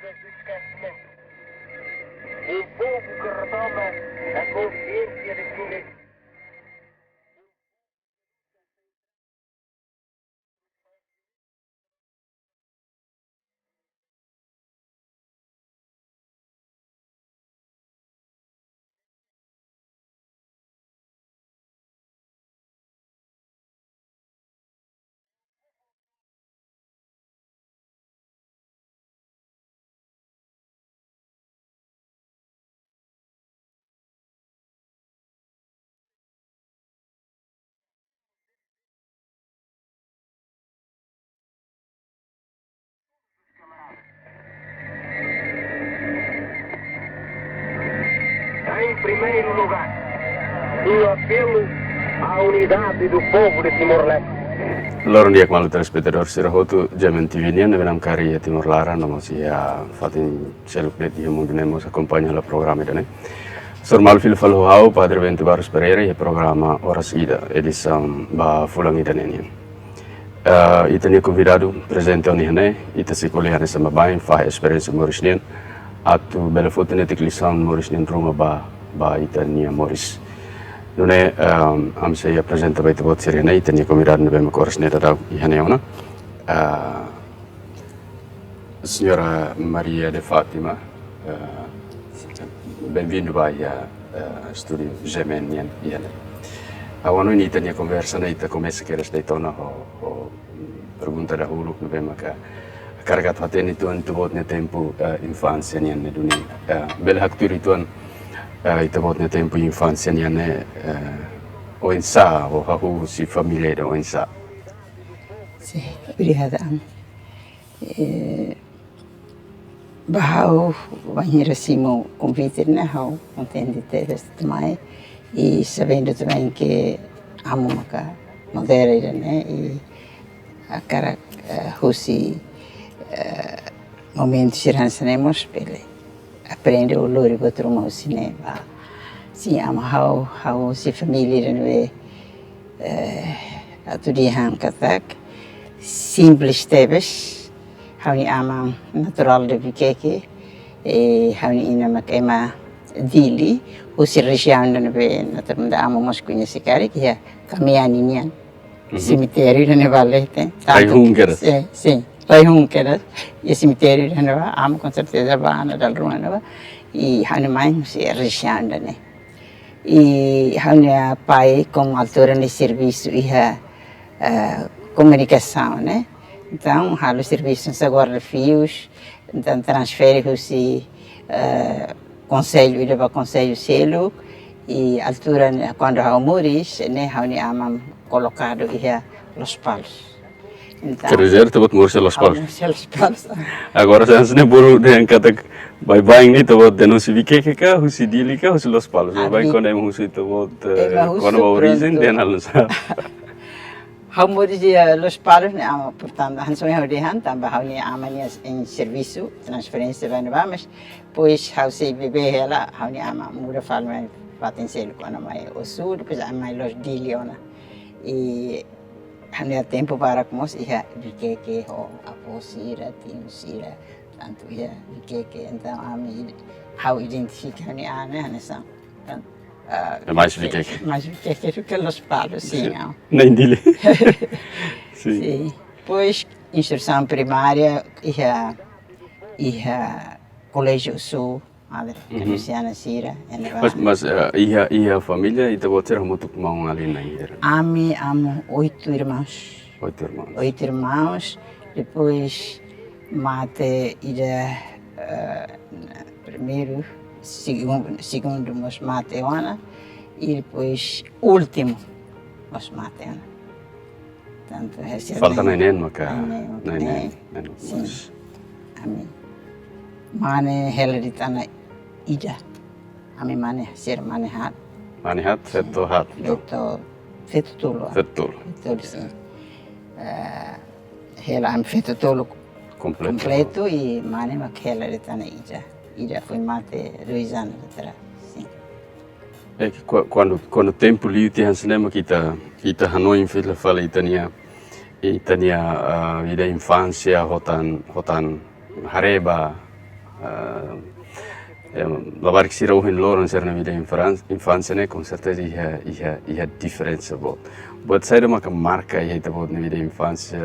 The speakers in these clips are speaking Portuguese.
do esquecimento. Um povo que retoma a consciência de si mesmo. Em primeiro lugar, o apelo à unidade do povo de Timor-Leste. Loro dia kemalu telespectador sirahotu jaman TV ni venam kari Timor Lara namo sia fatin celuplet dia mundunemos acompanha la programa dane. Sormal fil falo hau padre ventu barus perere e programa Horas Ida edição ba fulang ida neni. Itania convidado presente oni hane ita sekolehane sama bain fa experiência Mauritian atu bela foto netik lisan Mauritian Roma ba itania Moris. Nune am saya presenta baita bot sirene itania convidado nebe makoras neta da ihane ona. Signora Maria de Fatima, bem-vindo a Studio Gemenian. Awano ini tanya conversa na ita começa que resta itona o pergunta da hulu no bem maka carga taten itu antu botnya tempo infância nian ne dunia. Bela haktur itu an ita botnya tempo infância nian ne o insa o hahu si família do insa. Sim, obrigada. Bahau banheiro assim o convite né, hau contente ter este mai e sabendo também que amo maca modera né e a cara husi momento chirançamos pele aprende o lori botruma o cinema sim amo hau si família né a tudo han katak simples tebes Hauni ama natural de Bikeke, e hauni ina makema dili, usi região da nebe natural da ama mas conhece cara que é caminhando nian, cemitério da nebe valete. Lai Hunkeras. Sim, Lai Hunkeras, e cemitério da nebe ama com certeza bana da rua nebe, e hauni mais se região da ne. E hauni a pai com altura no serviço e a comunicação, né? Então, há os serviços agora de fios, então transfere-se conselho, ele vai conselho selo, e a altura, quando há o Moris, né, há colocado os palos. Então, quer dizer, tu bot Moris los palos? Los palos. Agora, se não buru dengan kata bye-bye ni tu bot denusi Bikeke ka, husi dili ka, husi los palos. Bye quando é husi tu bot, quando é origem, den alunsa. Haumuri dia los palos ne ama portanto han sonho de han tamba hauni amania em serviço transferência vai no mas pois hau se bebe ela hauni ama mura falma paten selo quando mai o sul depois mai los diliona e hauni a tempo para como se ia Bikeke ho aposira tinsira tanto ia Bikeke então ami hau identifica hauni ana nessa Mais Bikeke. Mais Bikeke do que los palos, sim. Nem dile. Sim. Sim. Pois, instrução primária e Colégio Sul, Madre Luciana Sira. Mas a família e tu ter muito mão ali na ilha. Amo 8 irmãos. 8 irmãos. 8 irmãos. Depois mate ida primeiro, segundo mas mate Ana e depois último mas mate Ana. Tanto falta neném maka. Neném. Sim. Amin. Mane heladitana ida. Ami mane ser mane hat. Mane hat feto hat. Feto tolo. Feto. Feto sim. Hela am feto tolo completo e mane mak heladitana ida. Ida foi mate 2 anos atrás. Sim. É que quando o tempo livre han cinema kita Hanoi fila fala itania vida infância hotan hareba Lavar que se rohin loren ser na vida infância né com certeza ia diferença bom. Buat saya uma marca ia tá bom na vida infância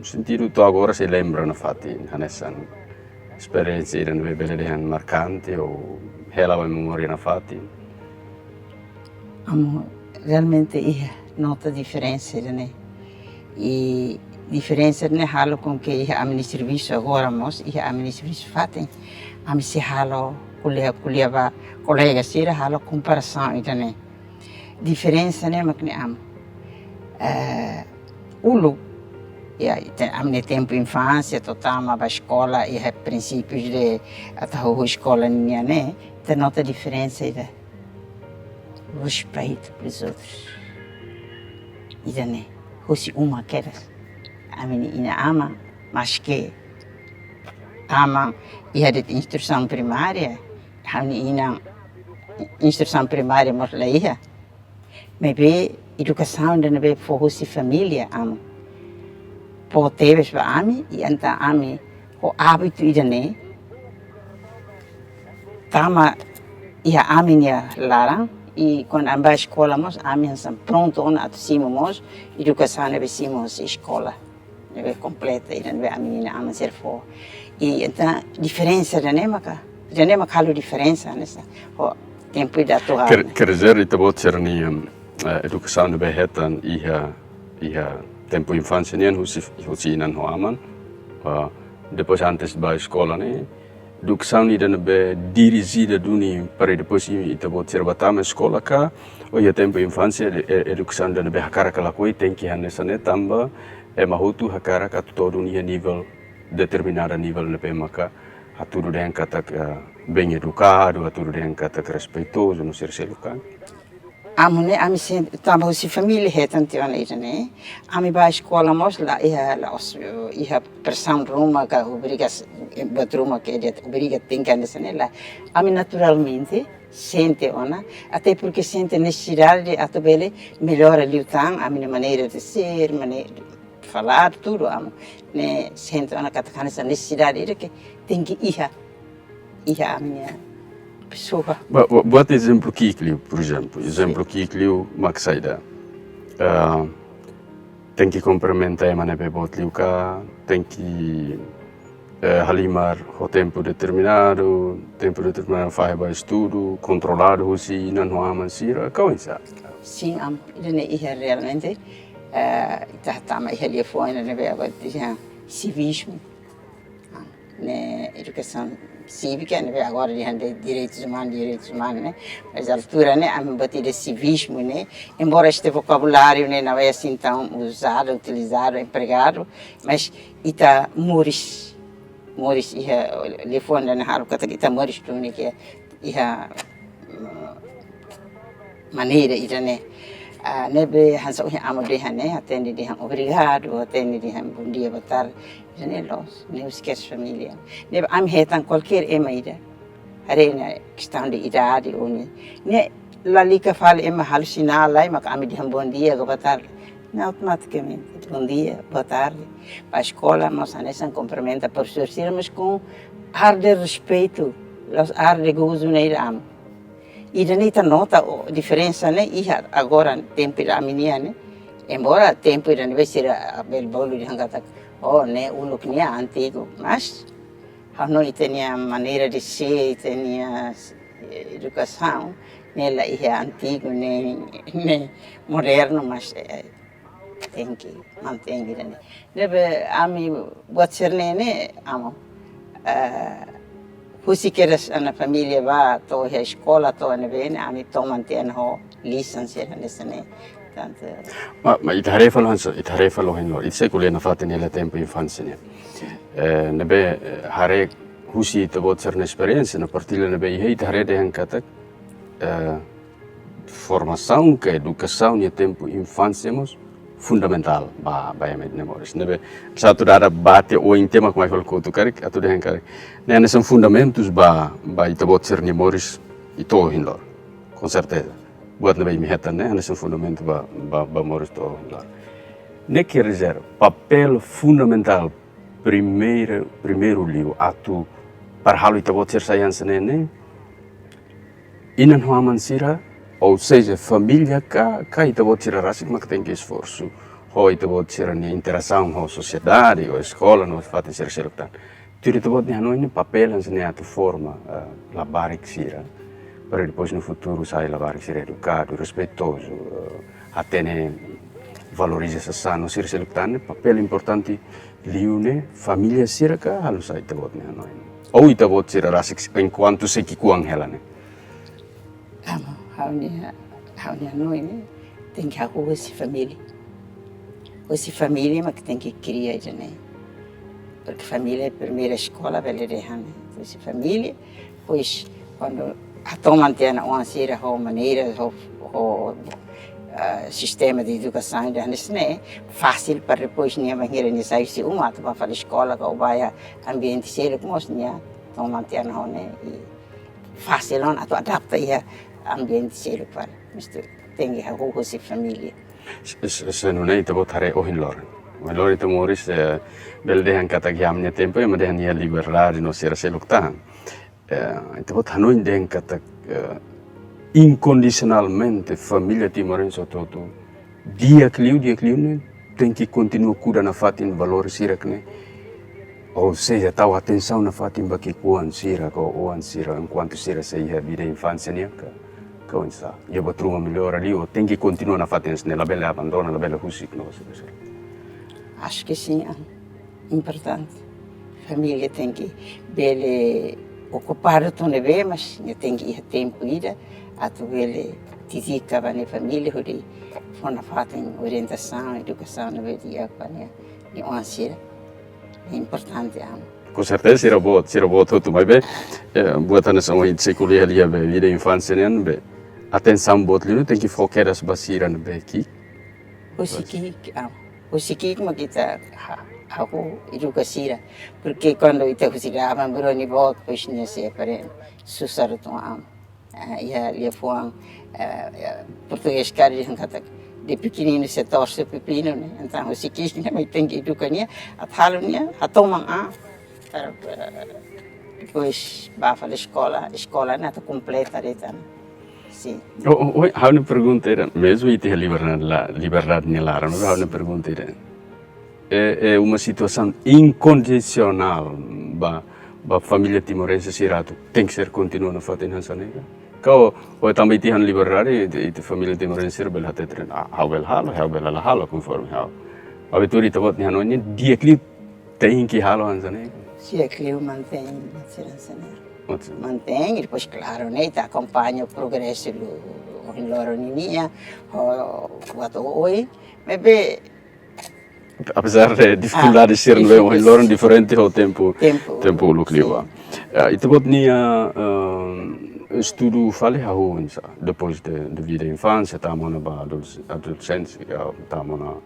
sentido to agora se lembra na fati hanesan experiência irão ver belehan marcante ou hela a memória na fati. Realmente ia nota diferença né e diferença né halo com que ia a serviço agora mas ia a serviço fati a se halo kuliah ba colega sira halo comparação ita né diferença né makni ulu ya amne tempo infância totama ba escola e princípios de até a escola minha né tem nota diferença ida respeito pelos outros ida né hoje uma quer a menina ama mas que ama e a instrução primária ina instrução primária mas lá ia maybe educação dan be fokus família amo po teves ba ami e anta ami o hábito idane tama ia aminha larang e quando amba escola mos ami são pronto on atsimo mos educação be simos escola be completa e dan be ami ama ser fo e então diferença dane maka jadi makalo diferença nessa o tempo da tua quer dizer ita bot ser ni educação de behetan ia tempo infância nem husi nan hoaman depois antes da escola né educação ni dan be dirigida duni para depois ita bot ser batama escola ka o ia tempo infância educação dan be hakara kala koi tem que hanessa né tamba mahutu hakara ka todo ni nível determinado nível ne maka aturu dengan kata bem educado, aturu dengan kata respeitoso no ser educado. Amo né, ami se tamba si família tanto ana né. Ami ba escola mos lá ia pressão Roma que obriga Roma que obriga tem que andar lá. Ami naturalmente sente ona, até porque sente necessidade de atobele melhora ali o tang, a minha maneira de ser, maneira de falar tudo amo, né, sente ona katakan essa necessidade de que tem que ir a minha pessoa. Buat exemplo Kikliu, por exemplo, exemplo Kikliu Maksaida. Tem que cumprimentar a maneira bot liuka, tem que halimar o tempo determinado faz o estudo, controlado se não há mansira, coisa. Sim, ele realmente tama ele foi na neve civismo, né, educação cívica, né, agora de direitos humanos, né, mas a altura, né, a bater de civismo, né, embora este vocabulário, né, não é assim tão usado, utilizado, empregado, mas ita Moris ia telefone na haru kata kita Moris tu ni que ia maneira ita né nebe hansa o amo de né atende de obrigado atende de bom dia boa tarde né los ne esquece família nebe am hetan qualquer emaida arena questão de idade ou né lá liga fala ema halucinar lá mas am de bom dia boa tarde automaticamente bom dia boa tarde para a escola nós nessa cumprimenta professor mas com ar de respeito ar de gozo né amo e daí tá nota a diferença né e agora tempo da menina né embora tempo da vai ser a bel bolo de hangata né o look né antigo mas não tinha maneira de ser tinha educação nela é antigo né moderno mas tem que manter né deve ami buat ser né amo Husi keras na família va to a escola to na bem ami to manter ho licença nessa né tanto mas itarefa lo hen lo isso que na fate nella tempo infância né nebe hare husi to bot ser na experiência na partilha nebe hare de han kata formação que educação no tempo infância mos fundamental ba emet memórias nebe satu dara bate o em tema como eu tu kare atu de kare né são fundamentos ba ita bot ser memórias e to hinlor com certeza buat nebe mi heta né são fundamentos ba memórias to hinlor ne quer dizer papel fundamental primeiro livro atu para halo ita botir sayansa nene, inan huaman sira, ou seja, família cá ita botir rasik mak tem que esforço, ho ita botir ni interação ho sociedade, ou escola, no fato ser selektan. Tudo ita botir hanoi ni papel hansa ne atu forma labarik sira, para depois no futuro sai labarik sira educado, respeitoso, até ne valoriza sasano sira selektan, papel importante liune família sira ka halu sai ita botir hanoi. Ou ita botir rasik enquanto se kikuang helane. Haunia noi, né? Tem que arrumar essa família. Essa família mas que tem que criar, né? Porque família é a primeira escola para ele, né? Essa família, pois quando a toma antena uma série de maneiras, o sistema de educação, né? Fácil para depois nem banheira nem sair se uma tu vai para a escola, ou vai ambiente sério como assim, toma antena, né? Fácil não, tu adapta aí ambiente sério para, mas tem que arrumar essa família. Se non è ito tare ohin lor. Ma lor ito moris bel dehan kata giamnya tempo e madehan ia liberdade no sera seluktan. Ito bot hanoin dehan kata incondicionalmente família timorense todo. Dia cliu ne tem que continuar cuidar na fatin valor sirak ne. Ou seja, tahu atenção na fatin baki kuan sirak ou oan sirak enquanto sirak sei vida infância ne ka onsa. Ia botruma melhor ali ou tem que continuar na fatin ne la bela abandona la bela husik no. Acho que sim, é importante. Família tem que bele ocupar tudo bem, mas tem que ir tempo ida a tu bele tizica para a família hori fona fatin orientação, educação no dia para ni onsa. É importante Com certeza será bom tudo, mas bem, buat anak sama hit sekuliah lihat be vida infância ne be. Atenção bot liu tem que focar as basiran be ki. O sikik mas kita aku edukasi porque quando kita kusilaban berani bot pois ni se para susar tu ya dia fuang português cari yang kata de pequenino se torce pepino né então o sikik nem tem que educar athalunya atomang para depois vai para a escola né tá completa então sim. Há uma pergunta era mesmo e tem a liberdade nelara, não há uma pergunta era é uma situação incondicional ba família timorense sirato tem que ser continua na fatin hansanega. Kau também tinha liberdade e família timorense bela tetren hau bela halo conforme hau. Abituri tabot ni hanonya dia clip tem que halo hansanega. Dia clip mantém hansanega. Mantém, e depois, claro, né, acompanha o progresso do Loroninha, o oi, mas bem... Apesar de dificuldades ser no Loron diferente ao tempo lucliwa. Itu buat nia estudo fale haunsa depois de vida infância, tamona ba adolescência, tamona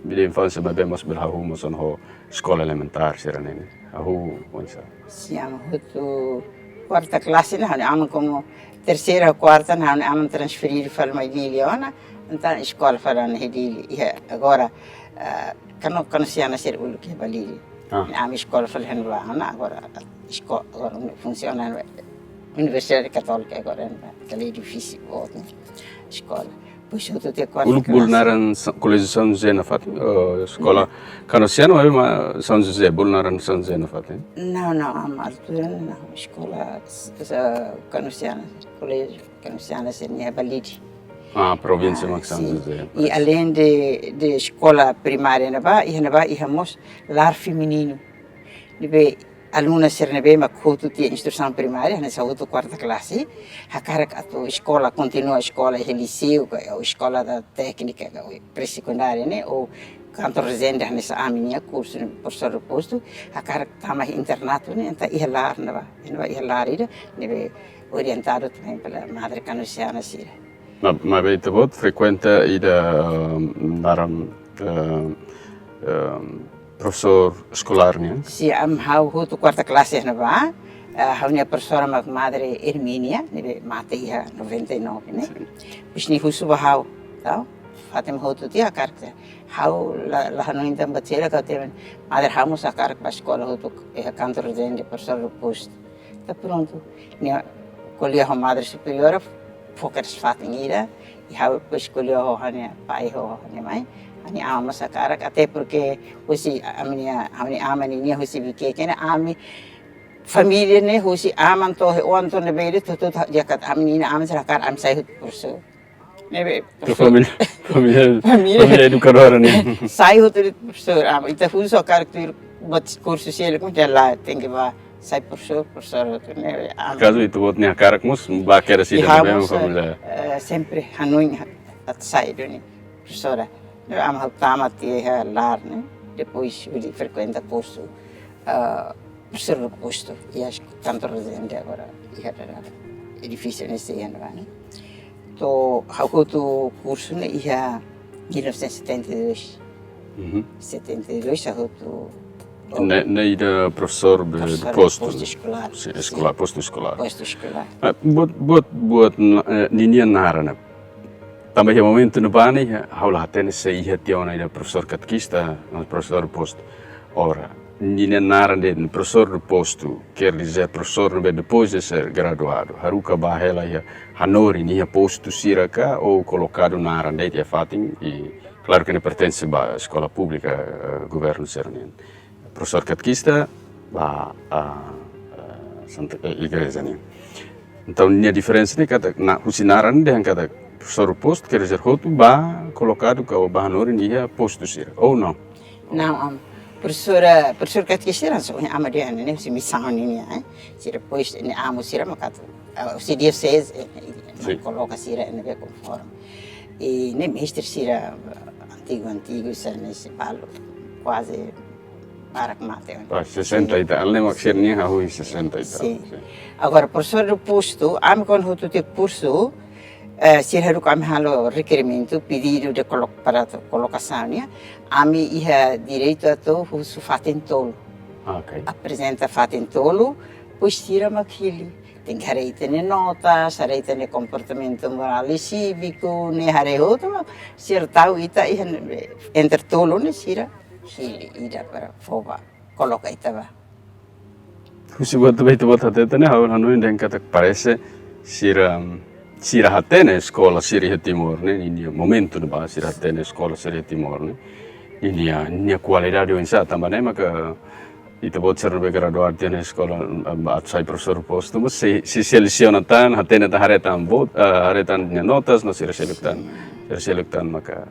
vida infância, mas bem mas berhahu son ho escola elementar seranene. Ahu onsa. Siamo tu quarta classe né, amo como terceira ou quarta né, amo transferir para uma Leona, então escola para na Hedili e agora quando se ana ser o que é Balili. Amo escola para Henrique agora escola agora funciona Universidade Católica agora que é difícil outra escola. Pois eu te quarta classe. Bulnaran Colégio São José na Fatim, escola Canosiano é uma São José, Bulnaran São José na Fatim. Não, a altura não, escola Canosiana, Colégio Canosiana seria Balidi. Província de São José. E além de escola primária íamos lar feminino. Alunas sernebe makutu ti instrução primária nessa outra quarta classe, a cara a escola continua a escola de liceu, a escola da técnica, pré-secundária, né? Ou canto resende nessa aminha curso por ser posto, a cara tá mais internato, né? Então ia lá, né? Orientado também pela Madre Canosiana Sira. Mas bem, tu bot frequenta ida naram professor escolar, né? Sim, hau quarta classe na ba, hau minha professora Madre Hermínia, né? Matei 99, né? Pois nem fui subahau, tá? Fatim hotu dia karek. Hau la hanoin tam bacela kau temen. Madre hamu sa karek pas sekolah hotu kantor de professor post. Tá pronto. Minha colhia a madre superior, focar-se fato em ira, e há depois colhia a minha pai, a minha mãe, a minha ama essa cara, até porque hoje a minha ama ninha hoje vi que a minha família né hoje ama então o Antônio Beire tudo já que a menina ama essa cara am sai por isso. Né família educadora né. Sai outro professor, então hoje só cara que buat curso ele como já lá tem que vai sai professor né. Caso itu buat nih karak mus bakar sih dan memang família. Sempre hanuin at sai doni professora. Am tamat ia lar né. Depois ele frequenta curso professor do posto e acho que tanto residente agora ia era edifício nesse ano né. To hakutu curso né ia 1972. 72 hakutu Na ida professor de posto escolar. Escolar, posto escolar. Posto escolar. Buat ninia narana. Também momento no bani, haula hatene se ia tiona ida professor catequista, professor de posto. Ora, ninia narana de professor de posto, quer dizer professor depois de ser graduado. Haruka bahela ia hanori nia posto siraka ou colocado narana de fatin e claro que ele pertence à escola pública, governo sernian. Professor catequista a Santa Igreja nih. Então, a diferença é que na usinaran dia kata professor posto quer dizer hotu colocado que o bahanor dia posto sir ou não? Não, professor catequista era só a Mariana, né? Se missão ninha, se depois a musira macato, se diocese coloca sira na vez conforme. E nem mestre sira antigo, isso nesse palo quase para que mate. 60 e tal, lembra que sernia a 60 e tal. Sim. Agora, professor do posto, a mim quando eu tive curso, se eu halo requerimento, pedido de para colocação, a mim ia direito a todo o fatentolo. Okay. Apresenta fatentolo, pois tira aquilo. Tem que hareita ne notas, hareita ne comportamento moral e cívico, ne hareita, certau ita entre tolo ne sira. Ida para foba coloca itaba. Husi buat hati ne hawan hanu yang kata parece sira hatene sekolah Siri Timor ne ini momento de base sira hatene sekolah Siri Timor ne ini qualidade do insa também maka itu buat serbe graduado ne sekolah at sai professor posto mas se seleciona tan hatene ta haretan notas no sira selectan maka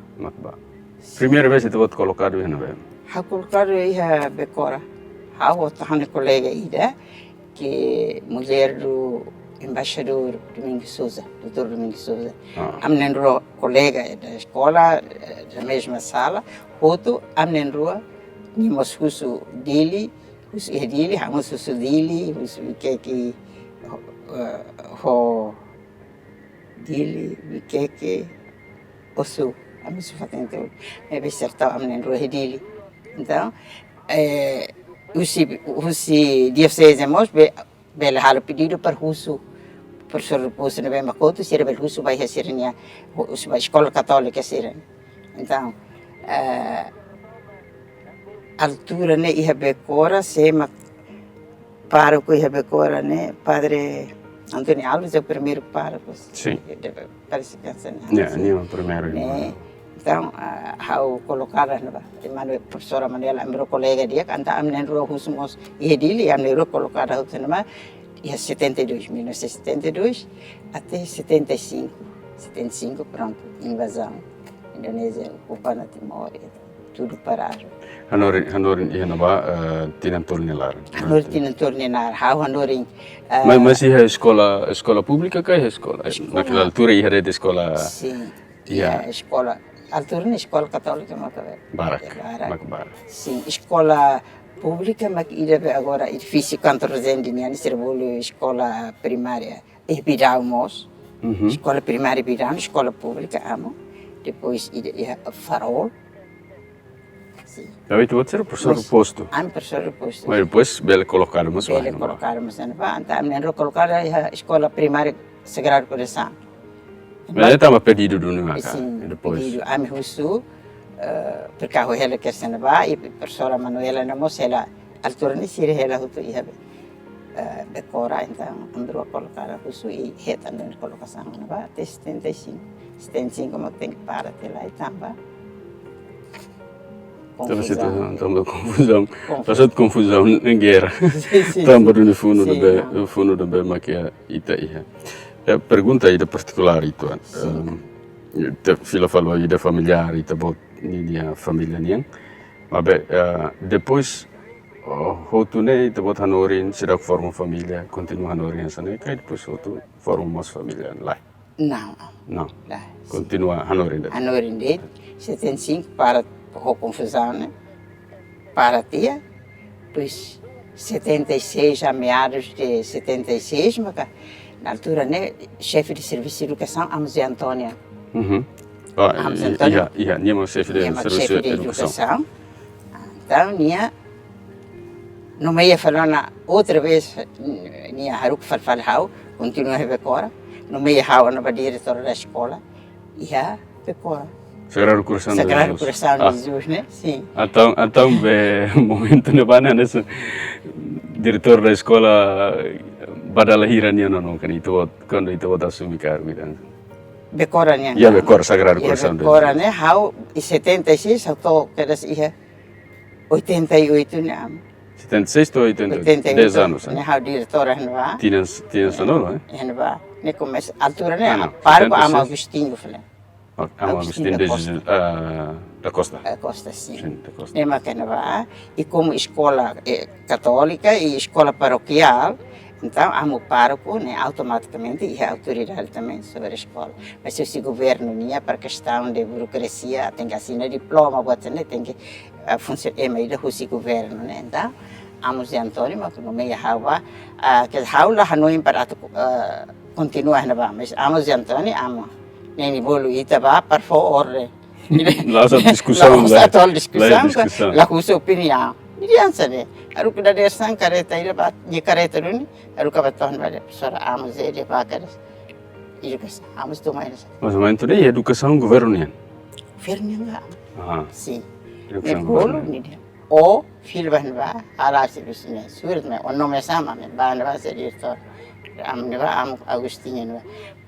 primeira vez itu buat colocado em novembro. Ha colocado ia becora. Ha outra colega ida que mulher do embaixador Domingos Souza, doutor Domingos Souza. Amnenro colega da escola da mesma sala, outro amnenro nimos curso dele, hamos curso dele, que ho dele, que osso a mim se fatente é bem certo a mim não redili então os diocese mos bel halo pedido para russo professor posto na bem macoto se bel russo vai ser nia os escola católica ser então altura né ia becora se para o que ia becora né padre Antônio Alves é o primeiro pároco. Sim. Parece que é o primeiro. Então, ao colocar a professora Manuela, meu colega dia, canta a menina rua Rusmos e ele a menina colocar a outra numa e 72, 1972 até 75, pronto, invasão, Indonésia ocupando Timor, tudo parado. Hanorin ia naba tinantornilar. Hanorin tinantornilar, hanorin. Mas ia escola pública kah escola? Naquela altura ia de escola. Sim. Ia escola. Altura na escola católica Barak. Sim, escola pública mas ia agora edifício canto resende niani serbolho escola primária e Bidalmos. Escola primária Bidal, escola pública amo. Depois ia Farol. Tapi itu ser professor posto. Professor posto. Mas depois bele colocarmos lá. Bele colocarmos na vanta, menino colocar a escola primária Sagrado Coração. Mas ele estava pedido do Nunga, sim, depois. pedido a mi husu, porque a ela quer ser nova e professora Manuela na moça ela altura nem se ela hutu ia decora então andou a colocar a husu e reta andou a colocação nova até 75 como tem que parar até lá e também. Estamos confusão. Passou de confusão em guerra. Estamos no fundo do bem maquia ita ia. Pergunta aí da particular itu. Te fila falou aí da familiar ita bot ni a família niang. Mas depois hotune ita bot hanorin sida forma família continua hanorin sana kai depois hotu forma mas família lá. Não. Continua hanorin. Hanorin det 75 para com confusão, né? Para tia, pois 76, a meados de 76, mas na altura, né, chefe de serviço de educação, a José Antônia. Ia chefe de educação. Então, não me ia falar outra vez, Nia Haruk Falfalhau, continua a agora, não me ia falar na diretora da escola, ia agora. Sagrado Coração de Jesus, né? Sim. Então, momento na bana nesse diretor da escola badala hirania não kan itu quando itu vota assumir cargo então. Becorania. Ya becor Sagrado Coração de Jesus. Becora, né? How em 76 eu tô quedas ia 88 né? 76 ou 88? 10 anos. Né? How diretora não vá. Tinha sonoro, né? Não vá. Ne começa altura né? Para com a Agostinho falei. Agostinho da Costa. Da Costa, sim. Sim, da Costa. Nema que não vá. E como escola católica e escola paroquial, então amo pároco, né? Automaticamente e a autoridade também sobre a escola. Mas se o governo tinha para questão de burocracia, tem que assinar diploma, tem que funcionar, é meio do governo, né? Então, amo Zé Antônio, mas não me hawa, que haula Hanoi para continuar na mas amo Zé Antônio, amo. Nem bolo itaba para ordem. Lá a discussão, lá a sua opinião. Criança né, aru que da sang careta ida bat, ni careta runi, aru que baton vale, sora amos ele vacaras. Educação, amos tomar isso. Mas momento de educação governo Governo Ah. Sim. Educação governo ni. O filho vai va, ala se bisne, surat me, o nome sama me, ba va ser diretor. Am ne va am Agostinho ne.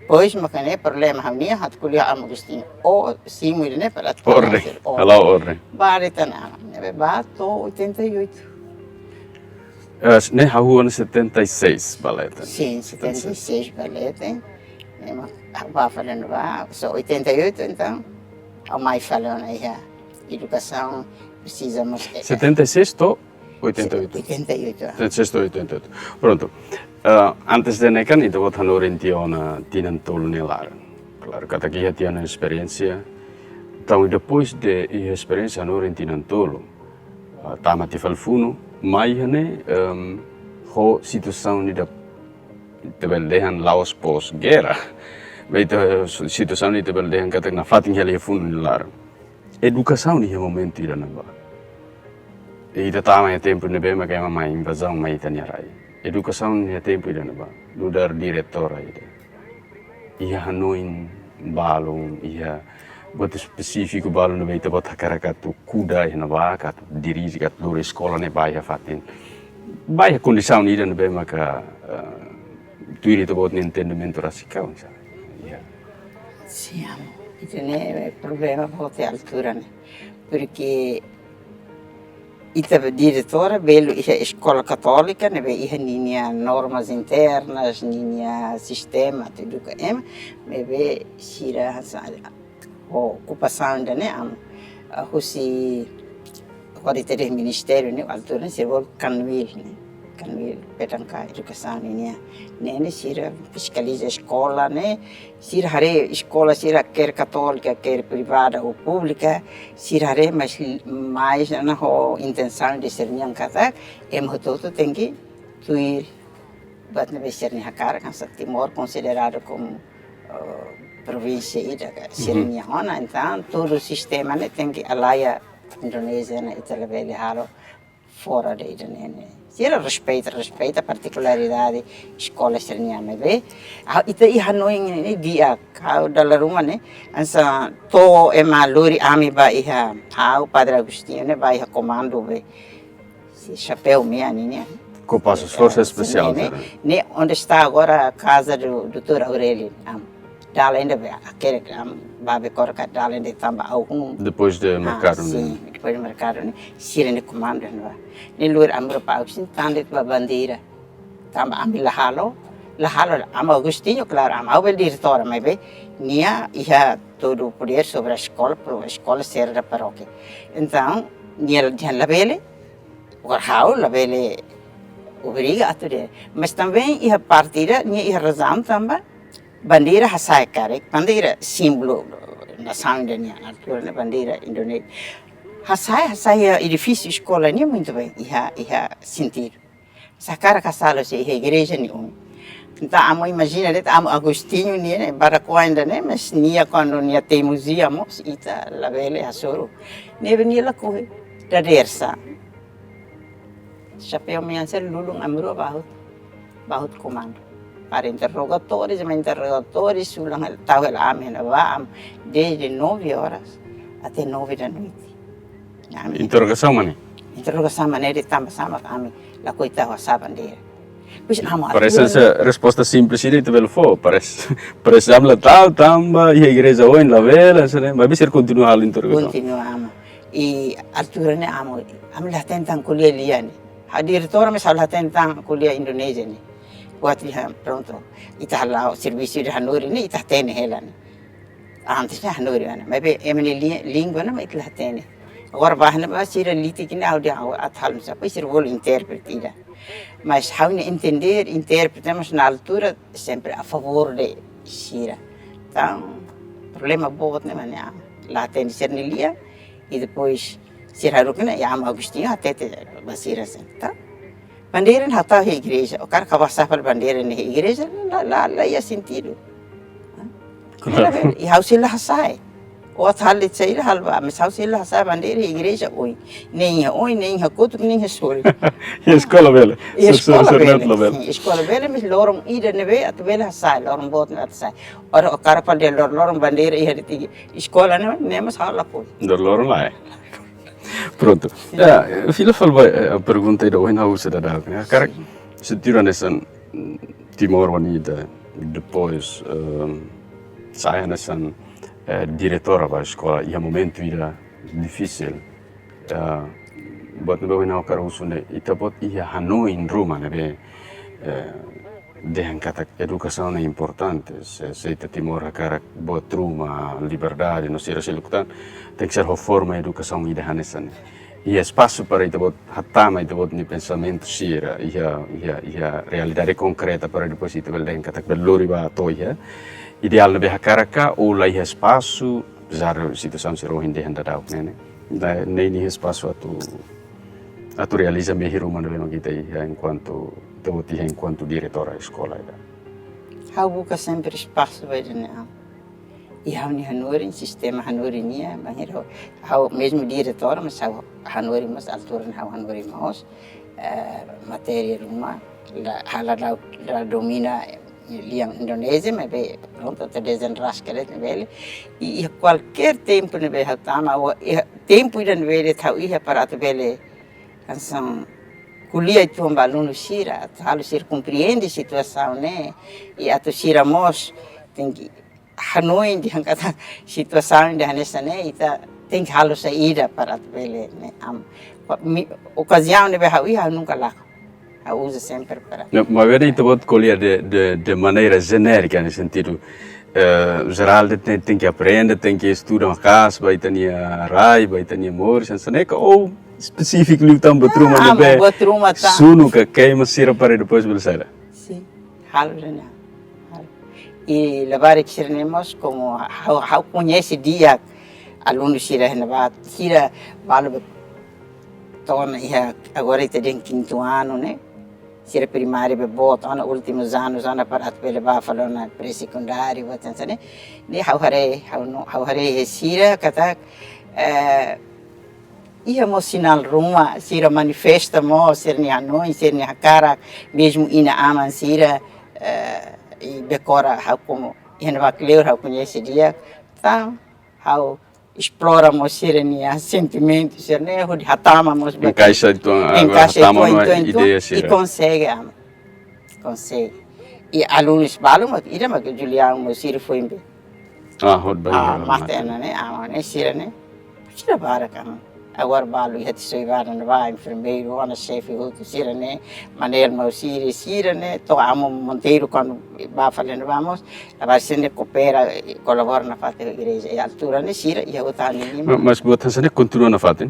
Pois makane problema hamnia hat kuliah am Agostinho. O simu ne para ordem. Ela ordem. Baritana, ne ba to 88. Ne hahuan 76 baleta. Sim, 76 baleta. Ne va falando va, so 88 então. A mais falando aí a educação precisamos 76 to 88. 88. 76 to 88. Pronto. Antes de nekan itu buat hanorin tiona tinan tolu nelar. Claro, kata kia tiana experiência. Então depois de experiência hanorin tinan tolu, tamati falfuno, mai hane ho situação ni da tebeldehan laos pos guerra. Beito situação ni tebeldehan kata na fatin heli funo nelar. Educação ni momento ira na ba. E ita tama ya tempo ne bema kaya mai invasão mai taniarai. Educação ni tempo ira na ba. Ludar diretora ida. Ia hanoin balong ia buat spesifik balong ne beita buat hakarakatu kuda na ba kat dirigi kat lure sekolah ne baya fatin. Baya condição ni ira ne bema ka tuiri to buat entendimento rasical sa. Ia. Siamo. Isso é problema a altura, né? Porque a diretora veio a escola católica, né? Tinha normas internas, tinha sistema, tudo que é, mas veio a ocupação, né? A do ministério, né? A altura, se volta Canvil, né? Canvil, Petanca, educação, né? Né? Sira fiscaliza a escola, né? Sira hare escola, sira quer católica, quer privada ou pública, sira hare mas mais na ho intenção de ser minha casa, todo tem que tuir, bat na ser minha cara, kan sa Timor considerado como província ida, ser minha então todo o sistema né tem que alaia Indonésia, né? Italabeli halo fora daí, né? Sira respeita a particularidade escola sernia me be. Ita I Hanoi ni dia kau dalam rumah ne. Ansa to emaluri ami ba iha hau Padre Agostinho ne ba iha comando be. Si chapéu minha né. Com Passos Força Especial. Ne onde está agora a casa do Dr. Aurélio. Dala ainda be aquele babe coloca dala ainda tamba algum. Depois de mercado, sim, depois de mercado, né? Sira ne comando, né? Ne luar amro pa Agostinho tanda tua bandeira. Tamba ambil lahalo ama Agostinho, claro, ama o diretor, mas bem, nia ia todo o poder sobre a escola ser da paróquia. Então, nia tinha labele, o hau labele obriga a tudo. Mas também ia partida, nia ia razão também. Bandeira hasai karek, bandeira símbolo nação Indonésia, altura bandeira Indonésia. Hasai edifício escola ni muito bem, ia sentido. Sakara kasalo se igreja ni Então amo imagina amo Agostinho ni né, Baracoa ainda né, mas nia quando nia teimosia mos ita la vele asoro. Ne venia la corre da dersa. Chapéu minha ser lulung amro bahut comando. Para interrogatórios, ulang tahu amin am desde 9 horas até 9 da noite. Interrogação, mani? Interrogação maneira também sama kami la coita a bandeira. Pois amo. Parece essa resposta simples e de belo fo, parece amla tal tamba e a igreja hoje la vela, mas vai ser continuar a interrogação. Continuamos. E altura ne amo la tentan kuliah liane. A diretora me sala tentan kuliah Indonésia ne. Buat dia pronto. Ita lá serviço de Hanoi ne ita tene helan. Antes de Hanoi ana, mas emene língua na ita la tene. Agora bahna ba sira liti kini audio atalum sa pa sira vol interpretida. Mas how ne entender, interpretamos na altura sempre a favor de sira. Então, problema bom né mania. Lá tem ser nelia e depois sira rukna ya Agostinho até basira tá? Bandeira não está na igreja. O cara que vai passar para a bandeira na igreja, lá ia sentido. E how sila hasai. O atal de sair halva, mas how sila hasai bandeira na igreja oi. Nem hakutuk nem hasol. E a escola velha. Escola velha, mas lorong ida neve at velha hasai, lorong bot na hasai. Ora o cara para de lorong bandeira ia de escola nem mas hala poi. Lorong lá. Pronto. Fila falou a pergunta da hoje na usa da dag. Cara, se tira nessa Timor wanneer depois saya nessa diretora da escola e a momento era difícil. Buat nabe na cara usune ita bot ia Hanoi in Roma nabe kata educação é importante. Se ita Timor cara bot Roma liberdade no ser selutan tem que ser a forma educação ida hanesan. E espaço para ita bot hatama ita bot ni pensamento sira ia realidade concreta para depois ita bel kata belori ba toia. Ideal lebih hakaraka ou lá ia espaço apesar situação ser rohin de handa dauk nene. Nem ni espaço atu realiza mehi Roma nabe kita enquanto enquanto diretora da escola. Hau buka sempre espaço vai né. E hau ni Hanoi, sistema Hanoi nia, banheiro hau mesmo diretora, mas hau Hanoi mas altura hau Hanoi mas matéria rumah, la domina liang Indonésia, mas be pronto até desenrascar ele e qualquer tempo ne be hau tama, tempo ida ne be hau ia para atu bele canção kuliah itu aluno sira, harus sira compreende a situação né, e atu sira mos tem que Hanoi di kata situação de Hanessa né, ita tem que halu saída para ele né, ocasião de behau ia nunca lá, usa sempre para. Mas ver itu buat kuliah de maneira genérica no sentido geral tem que aprender, tem que estudar uma casa, vai ter rai, vai ter amor, sansaneca ou específico li tam betruma de be sunu que queima sira para depois belsaira. Sim, halu né. E levar que seremos como how conhece dia aluno sira na sira vale tona ia agora está em quinto ano né sira primário be bota na últimos anos para levar falou na pré-secundário bota né how hare sira kata íamos sinal rumah, sira manifesta mo, sira ni Hanoi, sira ni Hakara, mesmo ina aman sira, e decora how como, e não vai ler how conhece dia, então, how explora mo sira ni sentimentos, sira né, o de hatama mo, encaixa então hatama numa ideia sira. E consegue, consegue. E alunos falam, mas ira mas que Juliano mo sira foi bem. Hod bem. Martena né, né sira né, sira baraka. Agora balu ia tisoivar na vai enfermeiro, ana chefe outro sira né, maneira mau sira né, to amo Monteiro quando vai falando vamos, a vai sendo coopera, colabora na fata da igreja e altura né sira e eu tá ali. Mas boa sana continua na fata?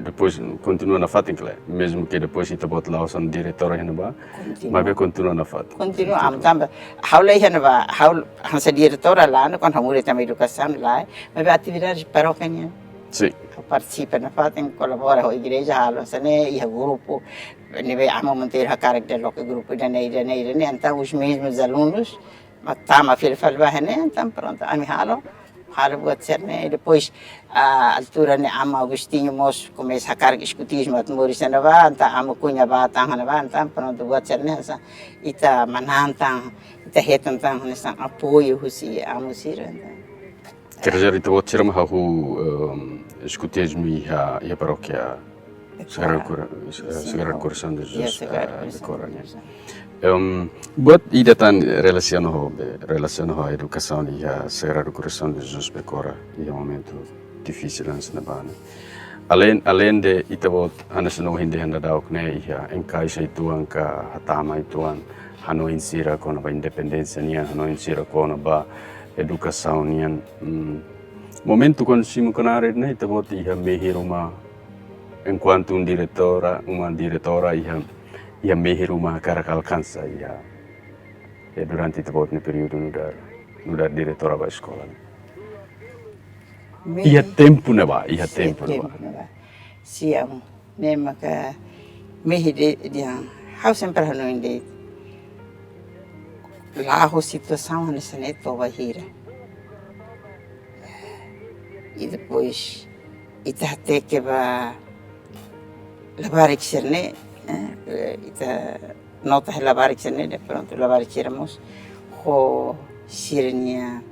Depois continua na fata, claro. Mesmo que depois kita bot lá o diretor ainda vai, mas continua na fata. Continua, também. How lei ainda vai, how hansa diretora lá, quando hamure também educação lá, mas atividades paróquia. Sim. Participa na fata, colabora com a igreja, halo, né, e o grupo, nível amo manter a caráter do grupo da neira, então os mesmos alunos, mas tá, mas filho fala, né, então pronto, a mim halo buat ser né, depois a altura né, amo Agostinho mos começa a carga escutismo, at moris na ba, então amo cunha ba, tanga na ba, então pronto buat ser né, ita manantang, ita hetan tang, nessa apoio, husi, amo sira, Quer dizer, então vou tirar uma escutismo e a paróquia Sagrado Coração de Jesus decora, né? Buat ida tan relaciono a educação e a Sagrado Coração de Jesus decora e é um momento difícil na bana. Além de ita bot anas no hindi handa daok ne ia encaixa ituan ka hatama ituan Hanoi insira com a independência nian Hanoi insira com a educação nian momento quando simu kanare ne ita bot ia mehir uma enquanto uma diretora ia mehir uma cara alcança ia durante ita bot ne período no dar diretora da escola. Ia tempo na ba. Siamo, né, maka mehi dia, how sempre Hanoi de lá a situação nessa neto vai rir. E depois ita até que vai lavar a né, ita nota lavar a né, pronto lavar tiramos o sirenia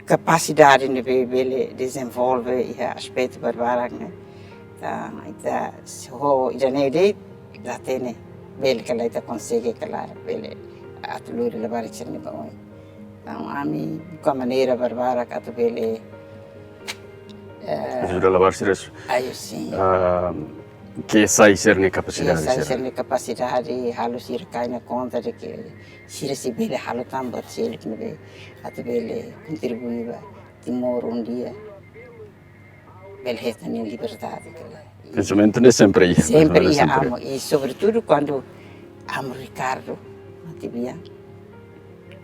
capacidade de ele desenvolve e aspecto barbaro né, tá ita so janei de da tem bele que ela ita consegue claro bele atulur lavar a né bom. Então, a mim, com a maneira barbara que tu vê ajuda a lavar seres. Aí sim. Que sai ser nem capacidade. Sai ser nem capacidade, halo sir cai na conta de que sir se bele halo também ser que me a tu vê contribuir timor dia. Bele resta nem liberdade que. Pensamento não sempre aí. Sempre ia amo e sobretudo quando amo Ricardo, Matibia.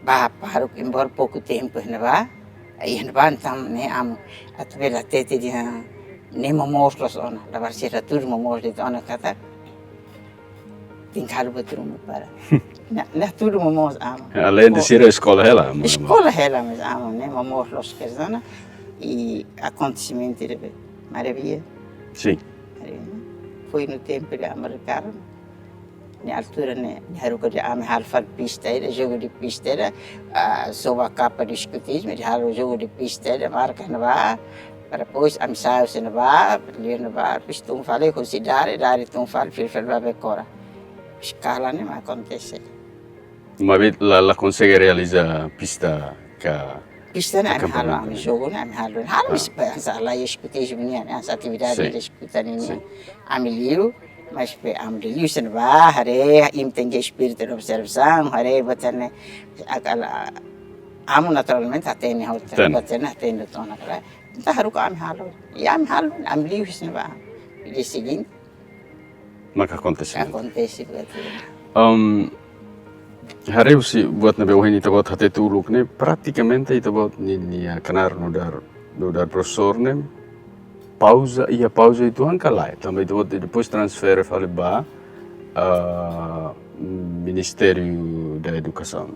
Para embora pouco tempo não vai aí não vai então né amo a tu ver a tete de nem mostros ona da varseira tudo mostros de ona kata tem calo batrumo para na tudo mostros amo além de ser a escola ela mas amo né mostros que zona e acontecimento de maravilha sim foi no tempo de americano na altura né haru ko ame halfal pista era jogo de pista era sobre a capa de escutismo de haru jogo de pista era marca na va para depois am saiu se na va ali na va pistum falei com cidade dari tum fal fil vai becora escala né mas acontece uma vez la consegue realizar pista pista né halu am jogo né halu se pensa lá escutismo né as atividades de escutismo am liu mas am de liusen va hare im tem espírito de observação hare batene aquela amo naturalmente atene hotel batene atene tona kala então haru ko am halu am liusen va de seguinte mas acontece betul hare se buat na bewani ta buat hate tuluk ne praticamente ita buat ni kanar no dar professor ne pausa itu angkalai também depois transfere fale ba Ministério da Educação.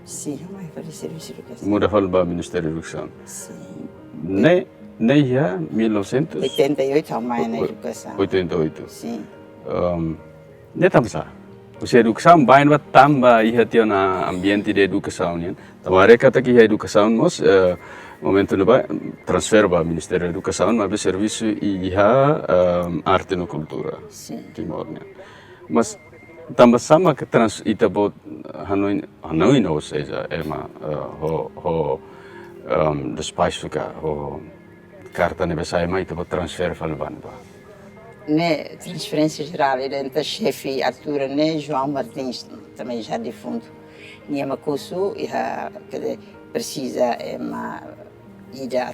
Sim, vai fazer serviço de educação. Muda fale ba Ministério da Educação. Sim. Neia 1988. 88 ao mais na educação. Sim. Neta besar. Usia educação bain ba tamba iha tio na ambiente de educação nian. Tamare kata ki educação mos momento no ba transfer ba Ministério da Educação mas serviço iha arte no cultura. Sim. Timor nian. Mas tambah sama ke trans ita bot Hanoi no seja ema despais fica carta ne besai mai ita bot transfer falban ba. Ne transferência geral, ele é chefe altura, né, João Martins, também já defunto. Niama curso e precisa uma ida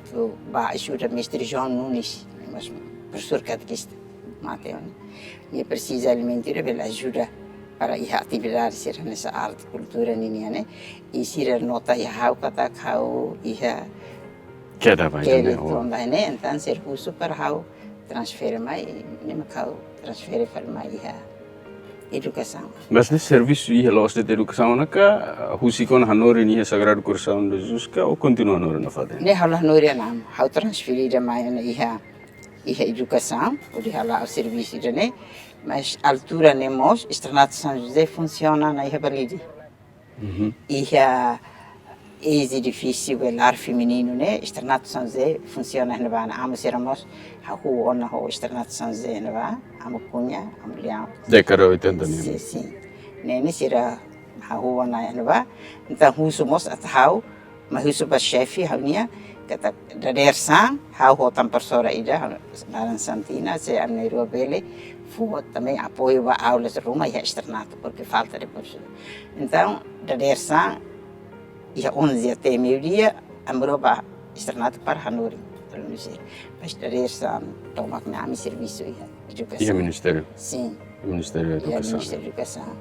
para ajuda mestre João Nunes, mas professor catequista, Mateus. E precisa alimentar pela ajuda para a atividade ser nessa arte, cultura, né? E ser nota e how kata how Queda vai né? Então ser curso para how transfer mai, nem kau transfer para mai educação. Mas nesse serviço ia los de educação na cá, husikon Hanoi ni Sagrado Coração de Jesus cá ou continua Hanoi na fade? Ne hala Hanoi nam, how transferir mai na iha educação, ou de hala o serviço de né, mas altura nemos, Estranado São José funciona na iha balidi. Iha esse edifício é lar feminino, né? Estranado São José funciona na bana. Amo sermos a rua na rua Estranado São José, não é? Amo cunha, amo leão. Década 80 né? Sim, sim. Né, será a rua na, não é? Então, usamos atau, mas usamos chefe, a minha, kata dari sang, hau tam persora ida, naran Santina, se amneiro bele, fu também apoio a aulas de rumah e Estranado, porque falta de professor. Então, dari sang ia 11 até meio-dia, amoroba Estranado para Hanoi, pelo menos. Mas dari essa toma que me serviço e educação. E o Ministério? Sim. O Ministério da Educação. E o Ministério da Educação.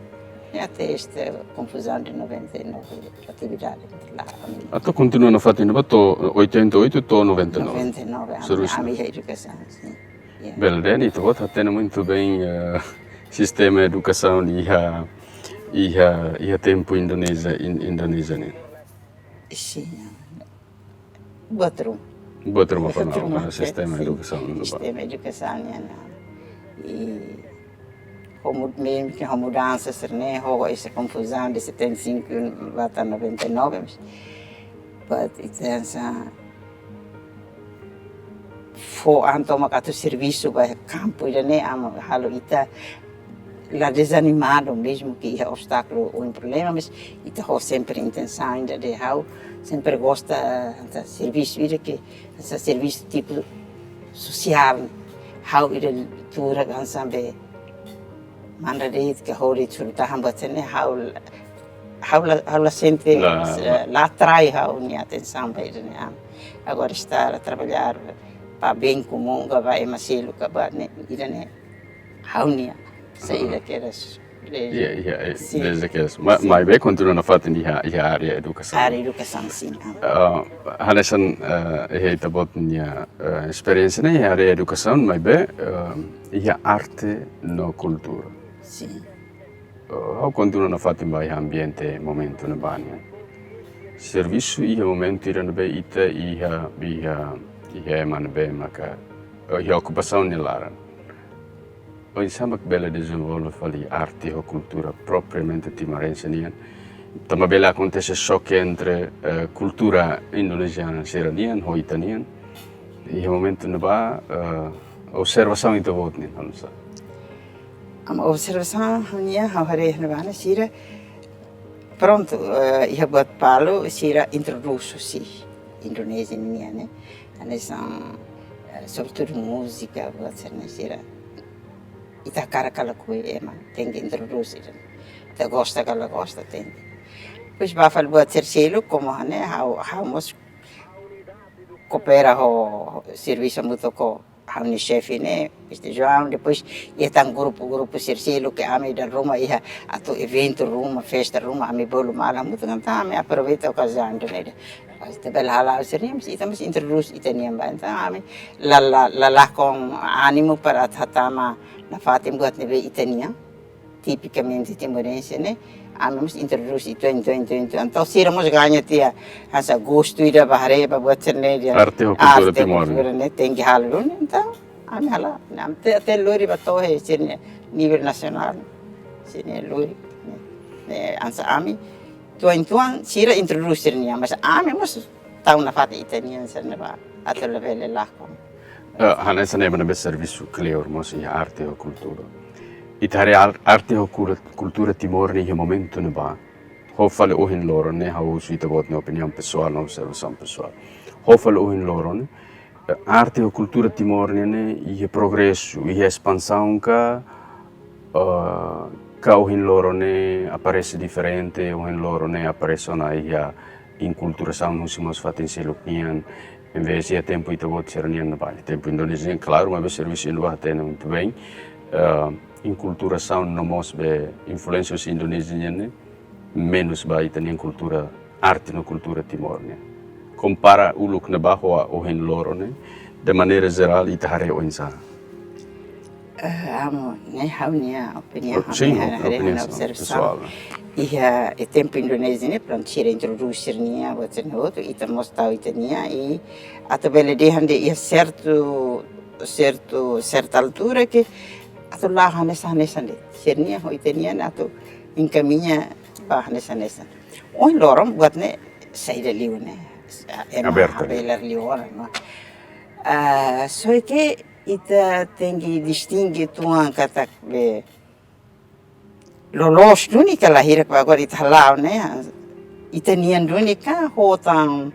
E até esta confusão de 99, atividade lá. Até continua na fatina, bato 88 to 99. 99, a minha educação, sim. Bel, Dani, tu bota até muito bem sistema de educação e tempo Indonésia, né? Sim. Botrum. Botrum para o sistema de educação. Sistema de educação, e como mesmo que a mudança, né, essa confusão de 75 até 99, mas foi antoma que o serviço para campo, né, halo ita lá desanimado mesmo que é obstáculo ou um problema, mas ita sempre intenção ainda de sempre gosta de serviço, que esse serviço tipo social, how ele tura gansambe manda de que hori turuta hambatene how la sente lá atrai how minha atenção para ele, né? Agora estar a trabalhar para bem comum, vai masilo né, né, how nia saída que era desde que mas bem continua na fato de a área educação. Área educação, sim. Halesan heita botnia experiência na área educação, mas bem a arte no cultura. Sim. How continua na fato de ambiente momento na banha. Serviço e momento irá bem ita e man bem maka a ocupação nelara. Hoje sama que bela desenvolve ali arte e cultura propriamente timorense nian. Também bela acontece choque entre cultura indonesiana seranian, hoitanian. E o momento no ba observação itu bot ni hamsa. A observação minha hari na sira pronto ia buat palo sira introduce Indonésia nian, né? Nessa sobretudo música buat sira. Ita cara kala kui tem que introduzir. Ita gosta kala gosta tem. Pois vai falar buat terceiro como né, how mos coopera o serviço muito com o chefe né, este João depois ia tá grupo terceiro que ame da Roma ia ato evento Roma festa Roma ame bolo mala muito canta ame aproveita a ocasião né. Este belhala seríamos e também introduz itaniam então ame la com ânimo para tatama na fatim buat nebe itania tipicamente timorense, né? Vamos introduzir itu. Então, se irmos ganhar tia, essa gosto ida bahare, buat cerne Arte ou cultura Timor. né? Tem que halu, então, ami hala, até lori bato é cerne nível nacional, cerne lori, né? Ansa ami, tuan, sira introduzir nia, mas ami mas tahu na fata italian cerne ba, atau level lah kom. Hanessa ne bana serviço clear mosi arte ou cultura. Itare arte ou cultura Timor ni momento ne ba. Hofale ohin loro ne hau suita bot ne opinião pessoal, não observação pessoal. Hofale ohin loro ne arte ou cultura Timor ne e progresso e expansão ka ohin loro ne aparece diferente, ohin loro ne aparece na ia inculturação musimos fatin selukian. Em vez de tempo itu bot sernian na ba. Tempo Indonesia claro, mas serviço no ba tem muito bem. Inculturação no mos be influências indonesianas né menos baik teniang cultura arte no cultura Timor né compara uluk na bajo o hen loro né de maneira geral itahare o insa Amo né haunia opinião opinião observação ia e tempo indonésia né pronto tira introduzir nia buat outro e temos tahu itania e até bele de hande ia certa altura que atau lah nesa de sernia ho itania atau ingkaminya bah nesa oh lorong buat ne saya liu ne aberta liu no so que ita tengi distingue tuan kata be lolos duni kalahir pa agora ita lao ne itanian duni ka hotang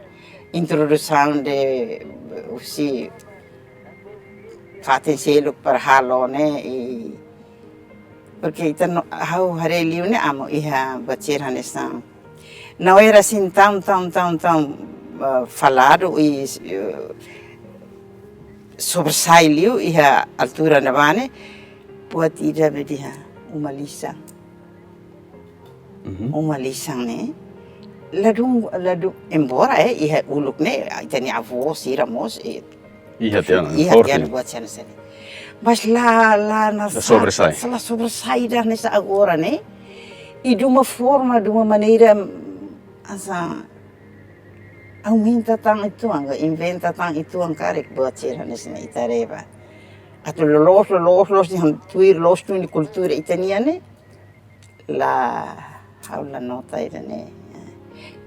introdução de usi fatin seluk per halo ne porque ita hau hare liu ne amo iha bacir hanesang não era assim tão falado e sobressaiu iha altura na bane buat ida bedia uma lição ne ladu embora iha uluk ne itani avô siramos Iya tiana buat sana. Mas lá na sobressai dah nessa agora, né? E de uma forma, de uma maneira, asa aumenta tang itu anga, inventa tang itu angkare buat cerah nessa itareba. Atau los yang tuir los tu ni kultura italiane, la haula nota ida ne.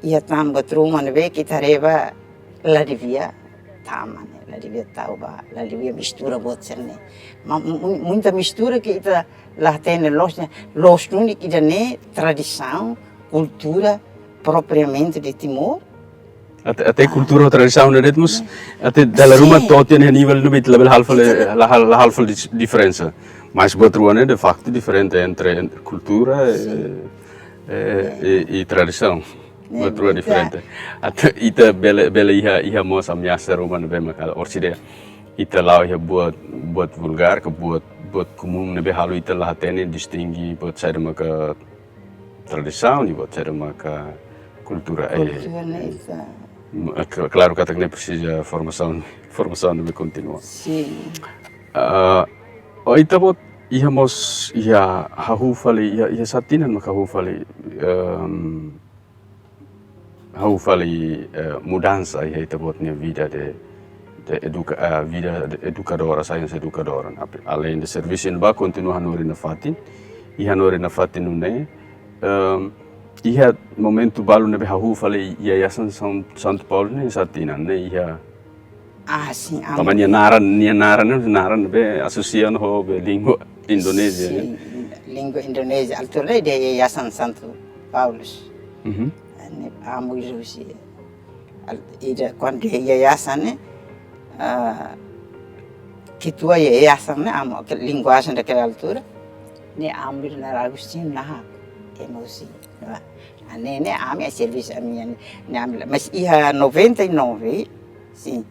Ia tam betruma nebe itareba la divia taman. La devia tahu bah, la devia mistura buat cerne. Muita mistura que ita lah tem los nuni que ne tradição, cultura propriamente de Timor. Até cultura tradição né ritmos, até dalam rumah totian yang nível no bit level half diferença. Mas buat ruannya de facto diferente entre cultura e tradição. Betul diferente. Atau ita bela iha mau samyasa rumah nebe makal orside. Ita lau iha buat vulgar ke buat kumum nebe halu ita lah tene distingui buat saya maka tradição ni buat saya maka cultura claro kata que precisa formação nebe continua. Sim. Ita buat iha mos iha hahu fali iha satinan maka hahu fali hau fali mudança e ita botnia vida de educadora, science educadora. Além de serviço in ba continua hanori na fatin, e hanori na fatin une. Iha momento balu nebe hau fali yayasan Santo Paulo ne satinan ne iha. Sim. Tamanya naran nebe asosian ho be língua Indonésia. Sim, língua Indonésia. Altura de yayasan Santo Paulus. Amo Jusi. Ida quando yayasan ketua yayasan amo linguagem daquela altura ne amo na Agostinho na emosi. Ne amo serviço a minha mas ia 99 sim.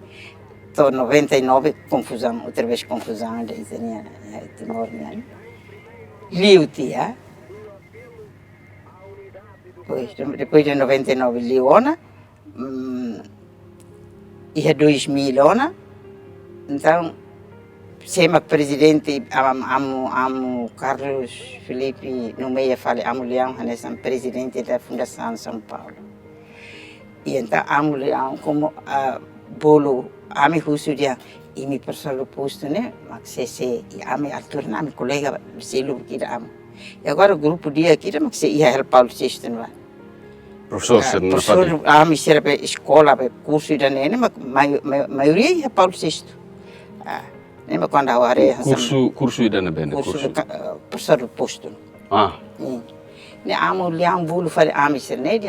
Tô 99 confusão, outra vez confusão da Isania Timor né. Liutia depois de 99 Leona, e 2000 Leona, então sema presidente amo Carlos Felipe Nomeia fale amo Leão Hanessan presidente da Fundação São Paulo. E então amo Leão como bolo ame husu dia e me passou posto né, mas se ame altura ame colega selo que amo. E agora o grupo dia aqui mas se ia help Paulo VI não é. Professor ame ser escola curso da nene mas maioria ia Paulo VI. Lembra quando a hora curso ida na bene curso professor posto. Ne amo Leão bolo fale ame ser né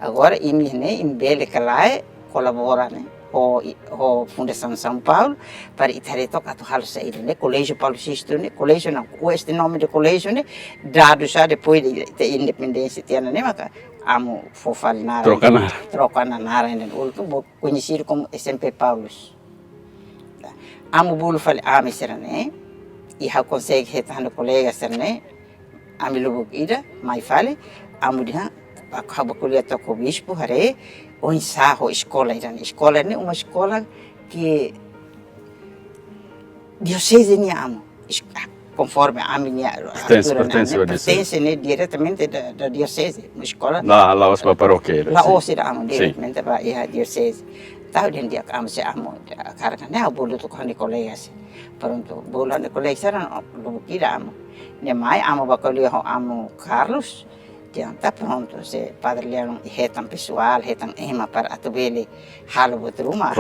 agora imi né em bele calai colabora né o Fundação São Paulo para itare toca to hal sair né colégio Paulo VI né colégio não este nome de colégio né dado já depois da independência tinha né mas amo fofal nara troca na nara né o conhecido como SMP Paulus amo bolo fale ame ser né e ha consegue retar no colega ser né ame logo ida mai fale amo dia acaba kuliah toko bispo hare o ensaio escola é uma escola que diocese ne amo conforme a minha pertence né, diretamente da diocese uma escola lá os paróquia lá os amo diretamente para a diocese tahu dia dia amo se amo karena ne a bolo to kani colegas pronto bolo ne colegas era lo kira amo ne mai amo bakuliah amo Carlos. Tá pronto, se Padre Leão retam pessoal, retam ema para atubele halo butruma,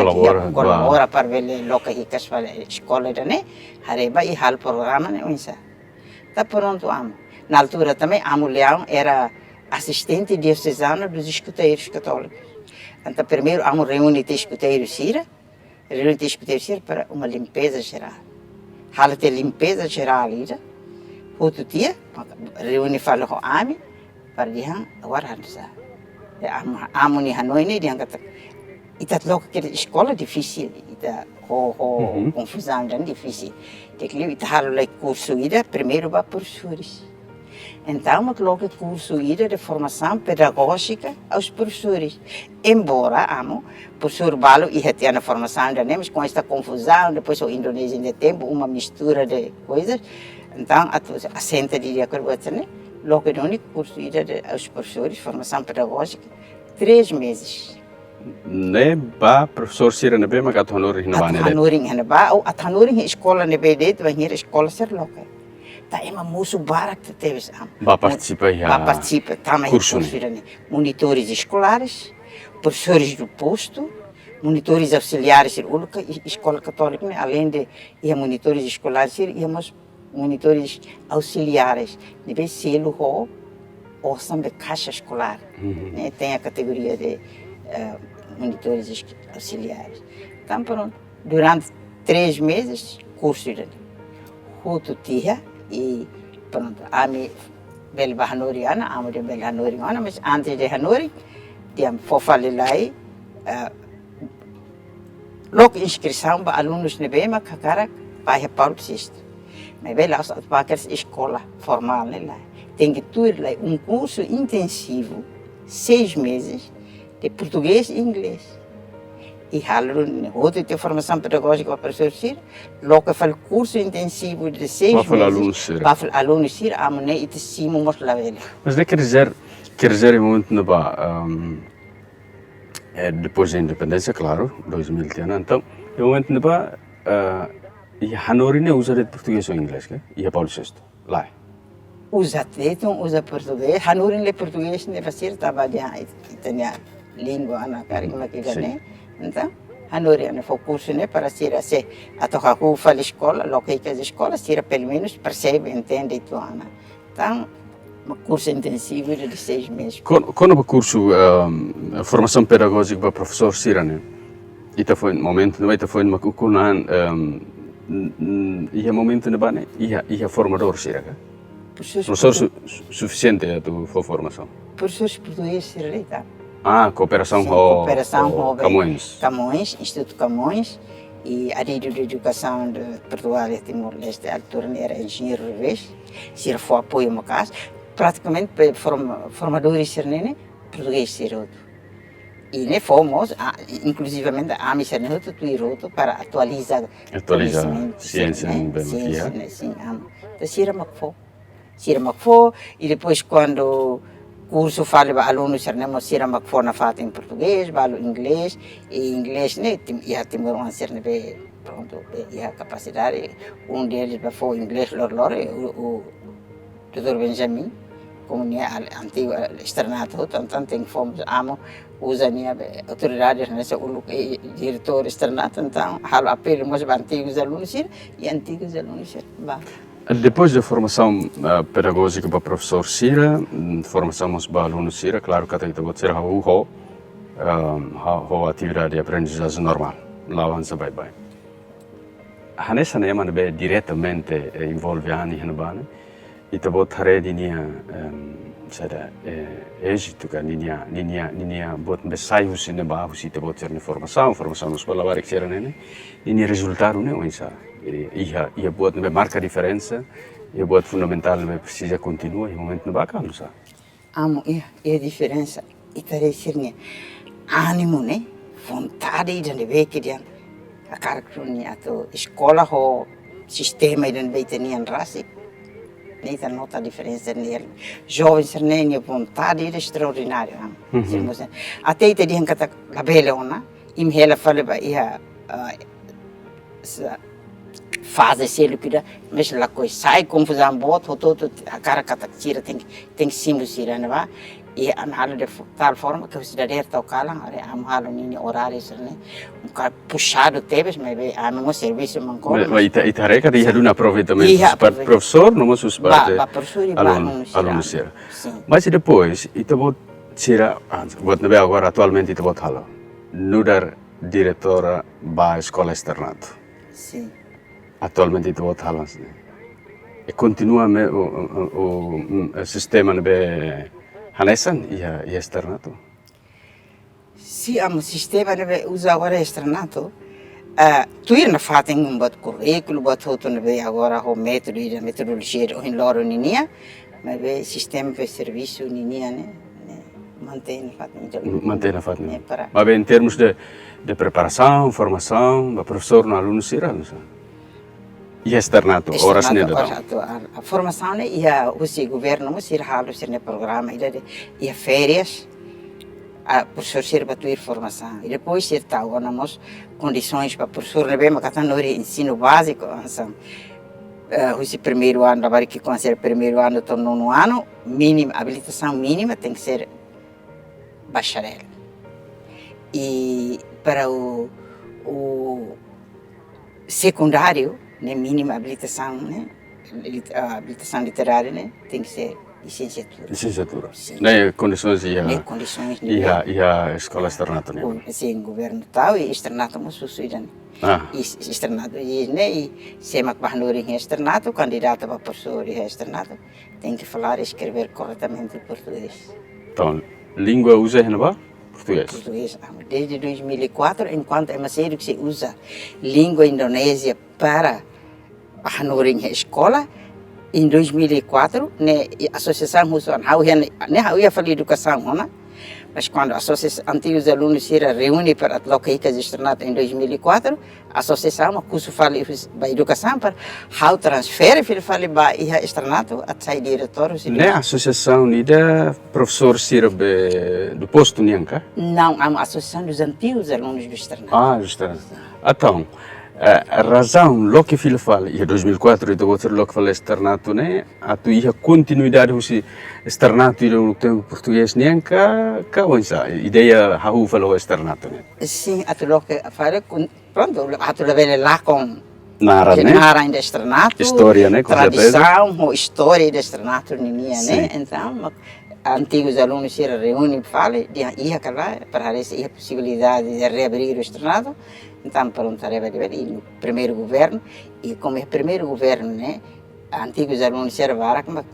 colabora para vele loca ricas para escola né, hareba e hal programa né, unsa. Tá pronto amo. Na altura também amo Leão era assistente diocesano dos escuteiros católicos. Então primeiro amo reúne de escuteiros sira para uma limpeza geral. Halo de limpeza geral ida. Outro dia reúne fala com ame para dia agora hansa amo ni Hanoi ni dia kata ita logo que escola difícil ita confusão dan difícil tekli ita halo like curso ida primeiro ba professores então mas logo curso ida de formação pedagógica aos professores embora amo professor balo e tinha na formação da mas com esta confusão depois o Indonésia de tempo uma mistura de coisas então a senta de dia que né logo no único curso aos professores, formação pedagógica, 3 meses. Ne ba professor sira nebe mas athanori na bane athanori na ba ou athanori escola nebe de banheira escola ser local. Tá ema moço barak teve am. Ba participa também curso né. Monitores escolares, professores do posto, monitores auxiliares única escola católica, né? Além de monitores escolares, íamos monitores auxiliares, de selo ou também caixa escolar, né? Tem a categoria de monitores auxiliares. Então pronto, durante 3 meses curso de outro dia e pronto, a minha bela Hanoriana, amo de bela Hanoriana, mas antes de Hanori, tinha fofale lá e logo inscrição para alunos de Bema, Kakara, para Paulo VI. Mas bem lá, para escola formal, né, lá. Tem que ter lá curso intensivo, 6 meses, de português e inglês. E outra tem formação pedagógica para professor, logo faz curso intensivo de 6 meses, para alunos, amanhã e te cimo mos lá velho. Mas de quer dizer em momento não depois da independência, claro, 2000 então, em momento não e Hanori ne usa de português ou inglês, que? E Paulo VI, lá. Usa português. Hanori ne português ne fazer trabalhar italiano, língua na carima que né. Então, Hanori ne foi curso ne para ser assim, a tocar com a escola, logo que as escolas ser pelo menos percebe, entende ituana. Então, curso intensivo de 6 meses. Quando o curso formação pedagógica para professor Sirane, ita foi momento, não ita foi uma cucunan ia momento na bane ia formador Siraga. Professor suficiente a tua formação. Professor português Sirleita. Cooperação Camões, Instituto Camões e a rede de educação de Portugal e Timor-Leste, à altura era engenheiro Revés, se foi apoio uma casa, praticamente formadores português ser outro. E ne fomos, inclusivamente, a missa ne tudo iroto para atualizar. Atualizar conhecimento, ciência, né? bem, Ciência, yeah. né? Sim, então, Sira Macfo, e depois quando curso fala alunos seremos Sira Macfo na fata em português, balo inglês, e inglês, né? Ia ter um ser né? Pronto, ia capacidade. Deles foi inglês, o Dr. Benjamin, como antigo externato, tanto tem fomos amo usa autoridades nessa o diretor externato, então halo apelo mas antigos alunos e antigos alunos Depois da formação pedagógica para professor Sira, formação para aluno Sira, claro que até pode ser a atividade de aprendizagem normal, lá avança bem. Hanessa nema be diretamente envolve ani hanbane, e te bot hare dinia sada êxito que ninia bot besai husine ba husi te bot ser formação nos pela barik ser nene, ninia resultado ne onsa. Ia buat nebe marca diferença, ia buat fundamental nebe precisa continua, e momento não bacana, não sabe? Amo, a diferença, e para dizer ânimo, né? Vontade de nebe que diante, a característica to escola o sistema de nebe teniam raça, nem tá nota a diferença nele. Jovens nem vontade extraordinária, até te diam que tá cabelona, imhela fala ba ia fase selo que mas lá coisa sai confusão bota todo a cara que tira tem símbolo sira não vai e a halo de tal forma que o cidadão está calando a halo nem horários né puxado teve mas a meu serviço mancou mas itareca de um aproveitamento para professor não mas os parte aluno sira mas depois ita bot sira bot nebe agora atualmente ita bot halo nudar diretora ba escola externato sim. Atualmente itu buat halas nih. Continua o sistema nebe hanesan ia externato. Sim, o sistema nebe usa agora externato. Tu ir na fata em buat currículo, buat outro nebe agora o método e a metodologia o loro ninia, mas o sistema de serviço ninia né mantém na fata. Mantém na fata. Mas em termos de preparação, formação, o professor no aluno será, não sei. E externato, horas nele a formação né e o governo mas ir halo ser no programa e férias a professor ser para ter formação e depois ser tal nós condições para professor né bem mas no ensino básico então o primeiro ano agora que considera primeiro ano até nono ano mínima habilitação mínima tem que ser bacharel e para o secundário né, mínima habilitação, né, habilitação literária, né, tem que ser licenciatura. Licenciatura. Nem condições e a escola externato, né? Sim, governo tal e externato mas suicida, né? Externato e se mak bahnuri em externato, candidato para professor em externato, tem que falar e escrever corretamente português. Então, língua usa em português? Português. Desde 2004, enquanto é macedo que se usa língua indonésia para a escola, em 2004, a associação Husuan, eu ia falar educação, não? Mas quando a associação antigos alunos se reúne para alocar externato em 2004, a associação, curso fala da educação para how transfer, ele fala para externato, a sair diretor. Né a associação da professor Sira do posto Nianca? Não, é uma associação dos antigos alunos do externato. Do externato. Então, a razão lo que ele fala, em 2004 itu outro lo que fala externato né, a tu ia continuidade do externato e do tempo português nem que onça ideia how falou externato né. Sim, a tu lo que fala pronto, a tu leva lá com nara ainda externato, história né, tradição, história do externato né, então antigos alunos se reúnem falam ia lá para essa a possibilidade de reabrir o externato. Então, perguntaria no primeiro governo, e como é o primeiro governo, né, antigos alunos servaram como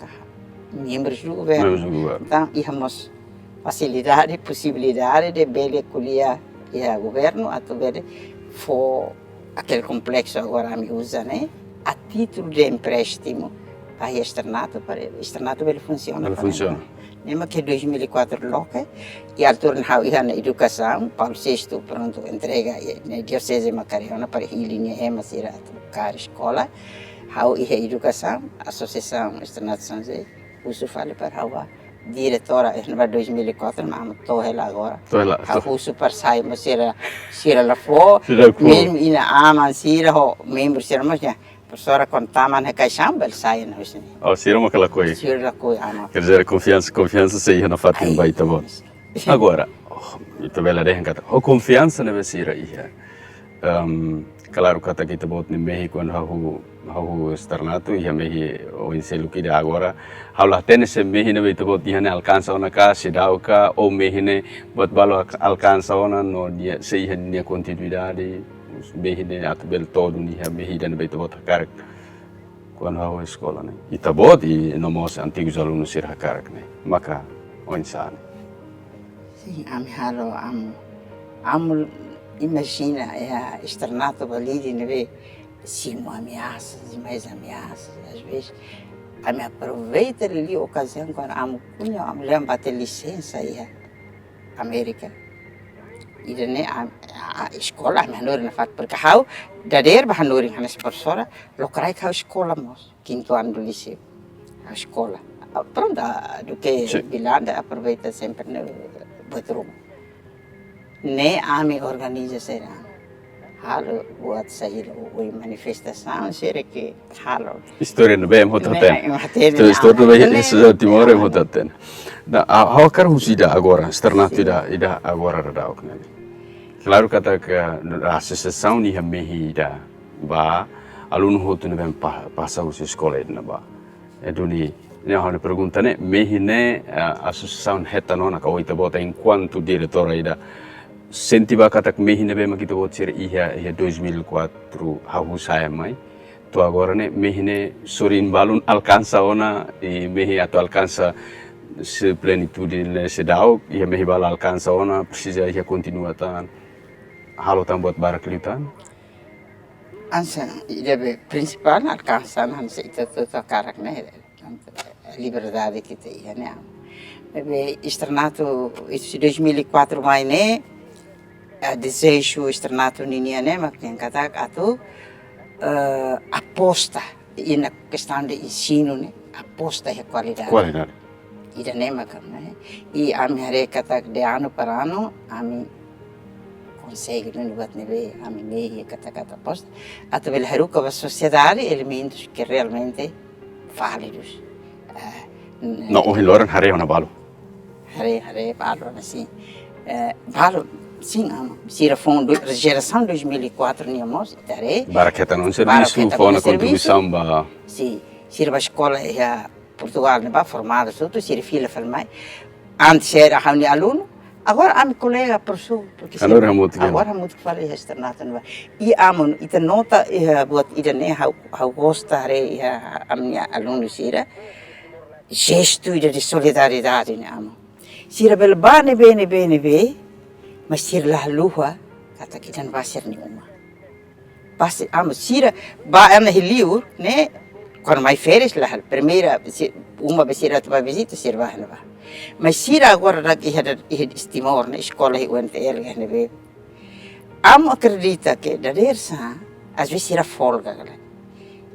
membros do governo. Então, íamos facilidade, possibilidade de ver acolher o governo, a ver for aquele complexo agora me usa, né, a título de empréstimo para externato ele funciona. Ele funciona. Lembra que 2004 loca, e a altura na educação, Paulo VI, pronto, entrega na Diocese de Macariona para a linha EMA, a tocar escola, a educação, a Associação Externato São José, uso fala para a diretora, em 2004, mas estou lá agora. A uso para sair, mas se ela for, mesmo na AMA, se ela membro, se ela professora contava na caixão, ele saia na usina. Oh, se era uma aquela coisa. Se era coisa, ama. Quer dizer, confiança saía na fatin vai tá bom. Agora, itu bela deh kata, confiança na vesira ia. Claro kata kita bot ni Mehi quando hahu externato ia Mehi o inselu que agora, haulah tene se Mehi na beta bot ia ne alcança ona ka sidau ka ou Mehi ne bot balo alcança ona no dia se ia ne continuidade. Mehi ne atu bel todo ni ha Mehi dan beta bot karak quando hahu escola ne ita bot e nomos antigos alunos sir hakarak ne maka onsane sim amo imagina externato valide ne ve sim ameaças e mais ameaças às vezes me aproveita ali a ocasião quando amo lembra ter licença aí América. Ida ne a escola a menor na fat porque hau dader ba hanori hanas professora lo krai kau escola mos quinto ano do liceu a escola pronto do que bilanda aproveita sempre no bedroom ne ami organiza será halo buat sair o manifestação será que halo história no bem hotaten história no bem isso timor é hotaten na hau kar husida agora externato ida agora radau né. Claro kata que a associação ni Mehi da ba aluno hotu ne passa os escola na ba eduni ne hone pergunta ne Mehi ne associação heta nona ka oita bota enquanto diretora ida sentiva kata que Mehi ne bem kita bot ser ia 2004 hahu saya mai to agora ne Mehi ne sorin balun alcança ona e Mehi atu alcança se plenitude ne se dau ia Mehi bala alcança ona precisa ia continua tan halo buat barak liutan? Ansa, ide principal alcançar ansa itu karak né, liberdade kita ia né. Bebe externato isso 2004 mai né, desejo externato ninia né, mas tem kata atu aposta na questão de ensino né, aposta a qualidade. Qualidade. Ida né, mas né, e a minha kata de ano para ano, a mim consegue no buat neve a mim Mehi kata posta atau bela haruka a sociedade elementos que realmente válidos no o hiloran hare ona balo balo assim balo sim sira fundo geração 2004 niamos tare baraketa non serviço fona contribuição ba sim sira ba escola Portugal ne ba formado tudo sira filha falmai antes era hauni aluno. Agora a minha colega professor porque agora muito fala externato não e amon ita nota buat ida ne how gostare a minha aluno sira gesto de solidariedade ne amo sira bel bane bene mas sira la luha kata kita não vai ser nenhuma passe amo sira ba ana hiliu ne quando mais férias lá primeira uma vez sira tu visita sira vai não vai. Mas sira agora lagi ada Timor na escola UNTL ne be. Amo acredita que dadersa às vezes sira folga gala.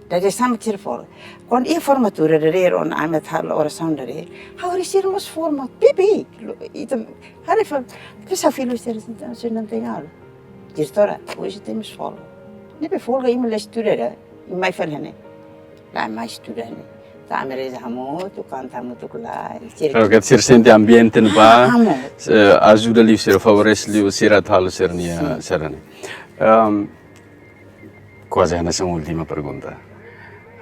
Dadersa me sira folga. Quando ia formatura dader on amet hal oração dader. Agora sira mas forma pipi. Então, hare fal, que sa filho sira se não tem aula. Diretora, hoje temos folga. Ne be folga ima estudar, mai falhane. Lá mais estudar. Muito canta muito lá. Claro que ser sente ambiente no ba ajuda ali ser favorece ali ser atal ser nia serane. Quase a nossa última pergunta.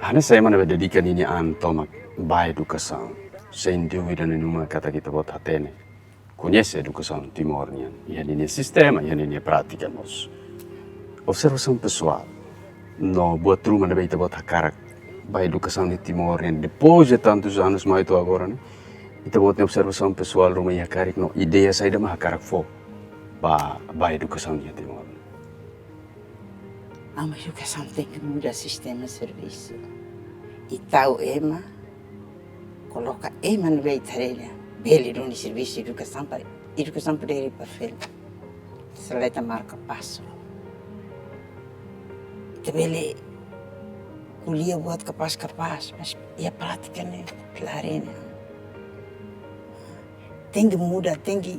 Hana saya mana dedikan ini antomak ba educação. Sem dúvida nenhuma kata kita bot hatene. Conhece educação timornian. E ini sistema, e ini prática nos. Observação pessoal. No buat rumah na beita bot hakarak. Ba educação de Timor, depois de tantos anos mais tu agora, né? Então boa observação pessoal rumah ia karik no ideia saya dah mah karak fo, ba educação de Timor. A educação tem que mudar sistema de serviço. e tal Ema, coloca Ema no meio da bele no serviço de educação para ele para filho. Seleta marca passo. Bele kuliah buat capaz, mas e a prática né, clarena. Tem que mudar, tem que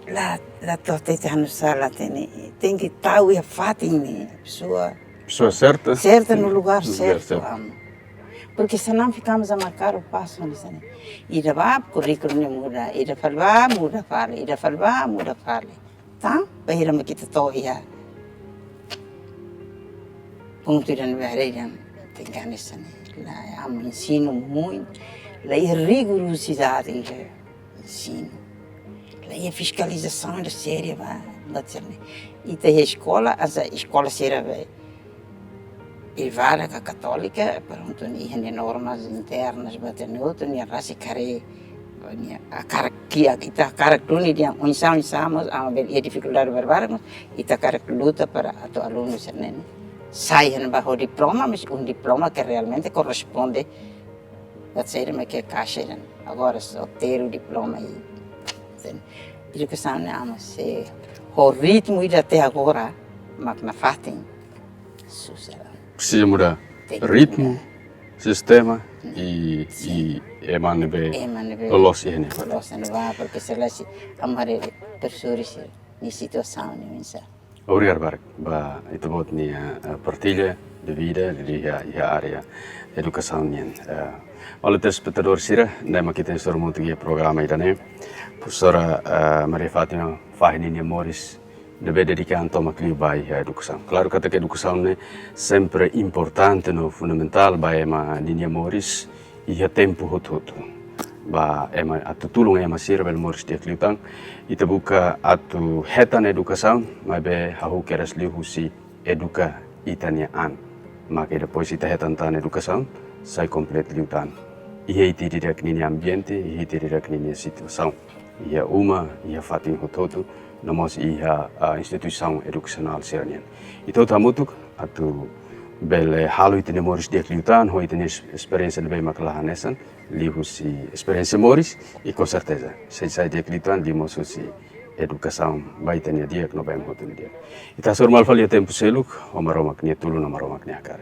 lá torta no sala tem que tahu e fatin pessoa certa no lugar certo. Porque senão ficamos a marcar o passo nisso. E da vai currículo não muda, e da fala muda fala, e da fala muda fala. Tá? Bahira me kita tahu ya. Ponto dan barreiran tem que nisso. Lá am ensino muito, lá é rigorosidade ensino. Lá é fiscalização da série vai, e tem a escola será privada católica, pronto, nem normas internas, batem outro, nem raça care, a característica kita karakter dia insamos a dificuldade berbareng, kita karakter luta para atau alunos né. Saem bajo diploma, mas diploma que realmente corresponde a ser que é caixa, agora só ter o diploma aí. Educação não é o ritmo e até agora, mas na fatem, precisa mudar ritmo, sistema e emanebe lolos ini. Lolos ini vai porque se lá se amare pessoas em situação nem Obrigado, Bark. Itu buat ni partilha de vida di área educação nian. Olha telespectador sira, nema kita sur muito que programa idane. Professora Maria Fátima Fahini Morris deve dedicar toma que vai a educação. Claro que a educação é sempre importante, no fundamental, vai a linha Morris e a tempo todo. Ba ema atu tulung ema sir bel Morris dia kliutang ita buka atu hetan educação mas be hahu keras lihu si educa itania an maka depois ita hetan tan educação sai complet liutan ia iti direk nini ambiente ia iti direk nini situação ia uma ia fatin hototo nomos ia instituição educacional siranian itu tamutuk atu bel halu itini Morris dia kliutan ho itini experiência lebih makalahanesan lihu si experiência Morris e com certeza se sai dia kliutan limo si educação vai ter dia que não vai muito dia ita normal falia tempo seluk omaromak ni tulu omaromak ni akar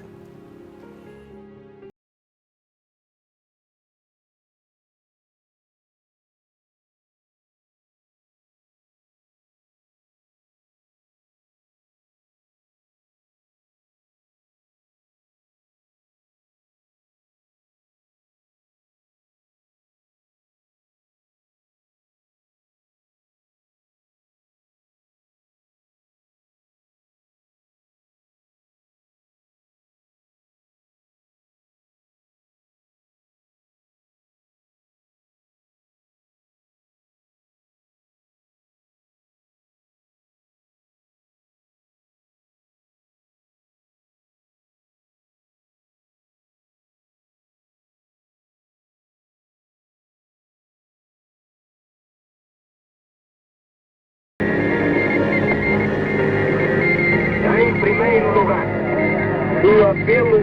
o apelo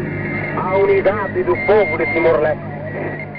à unidade do povo de Timor-Leste.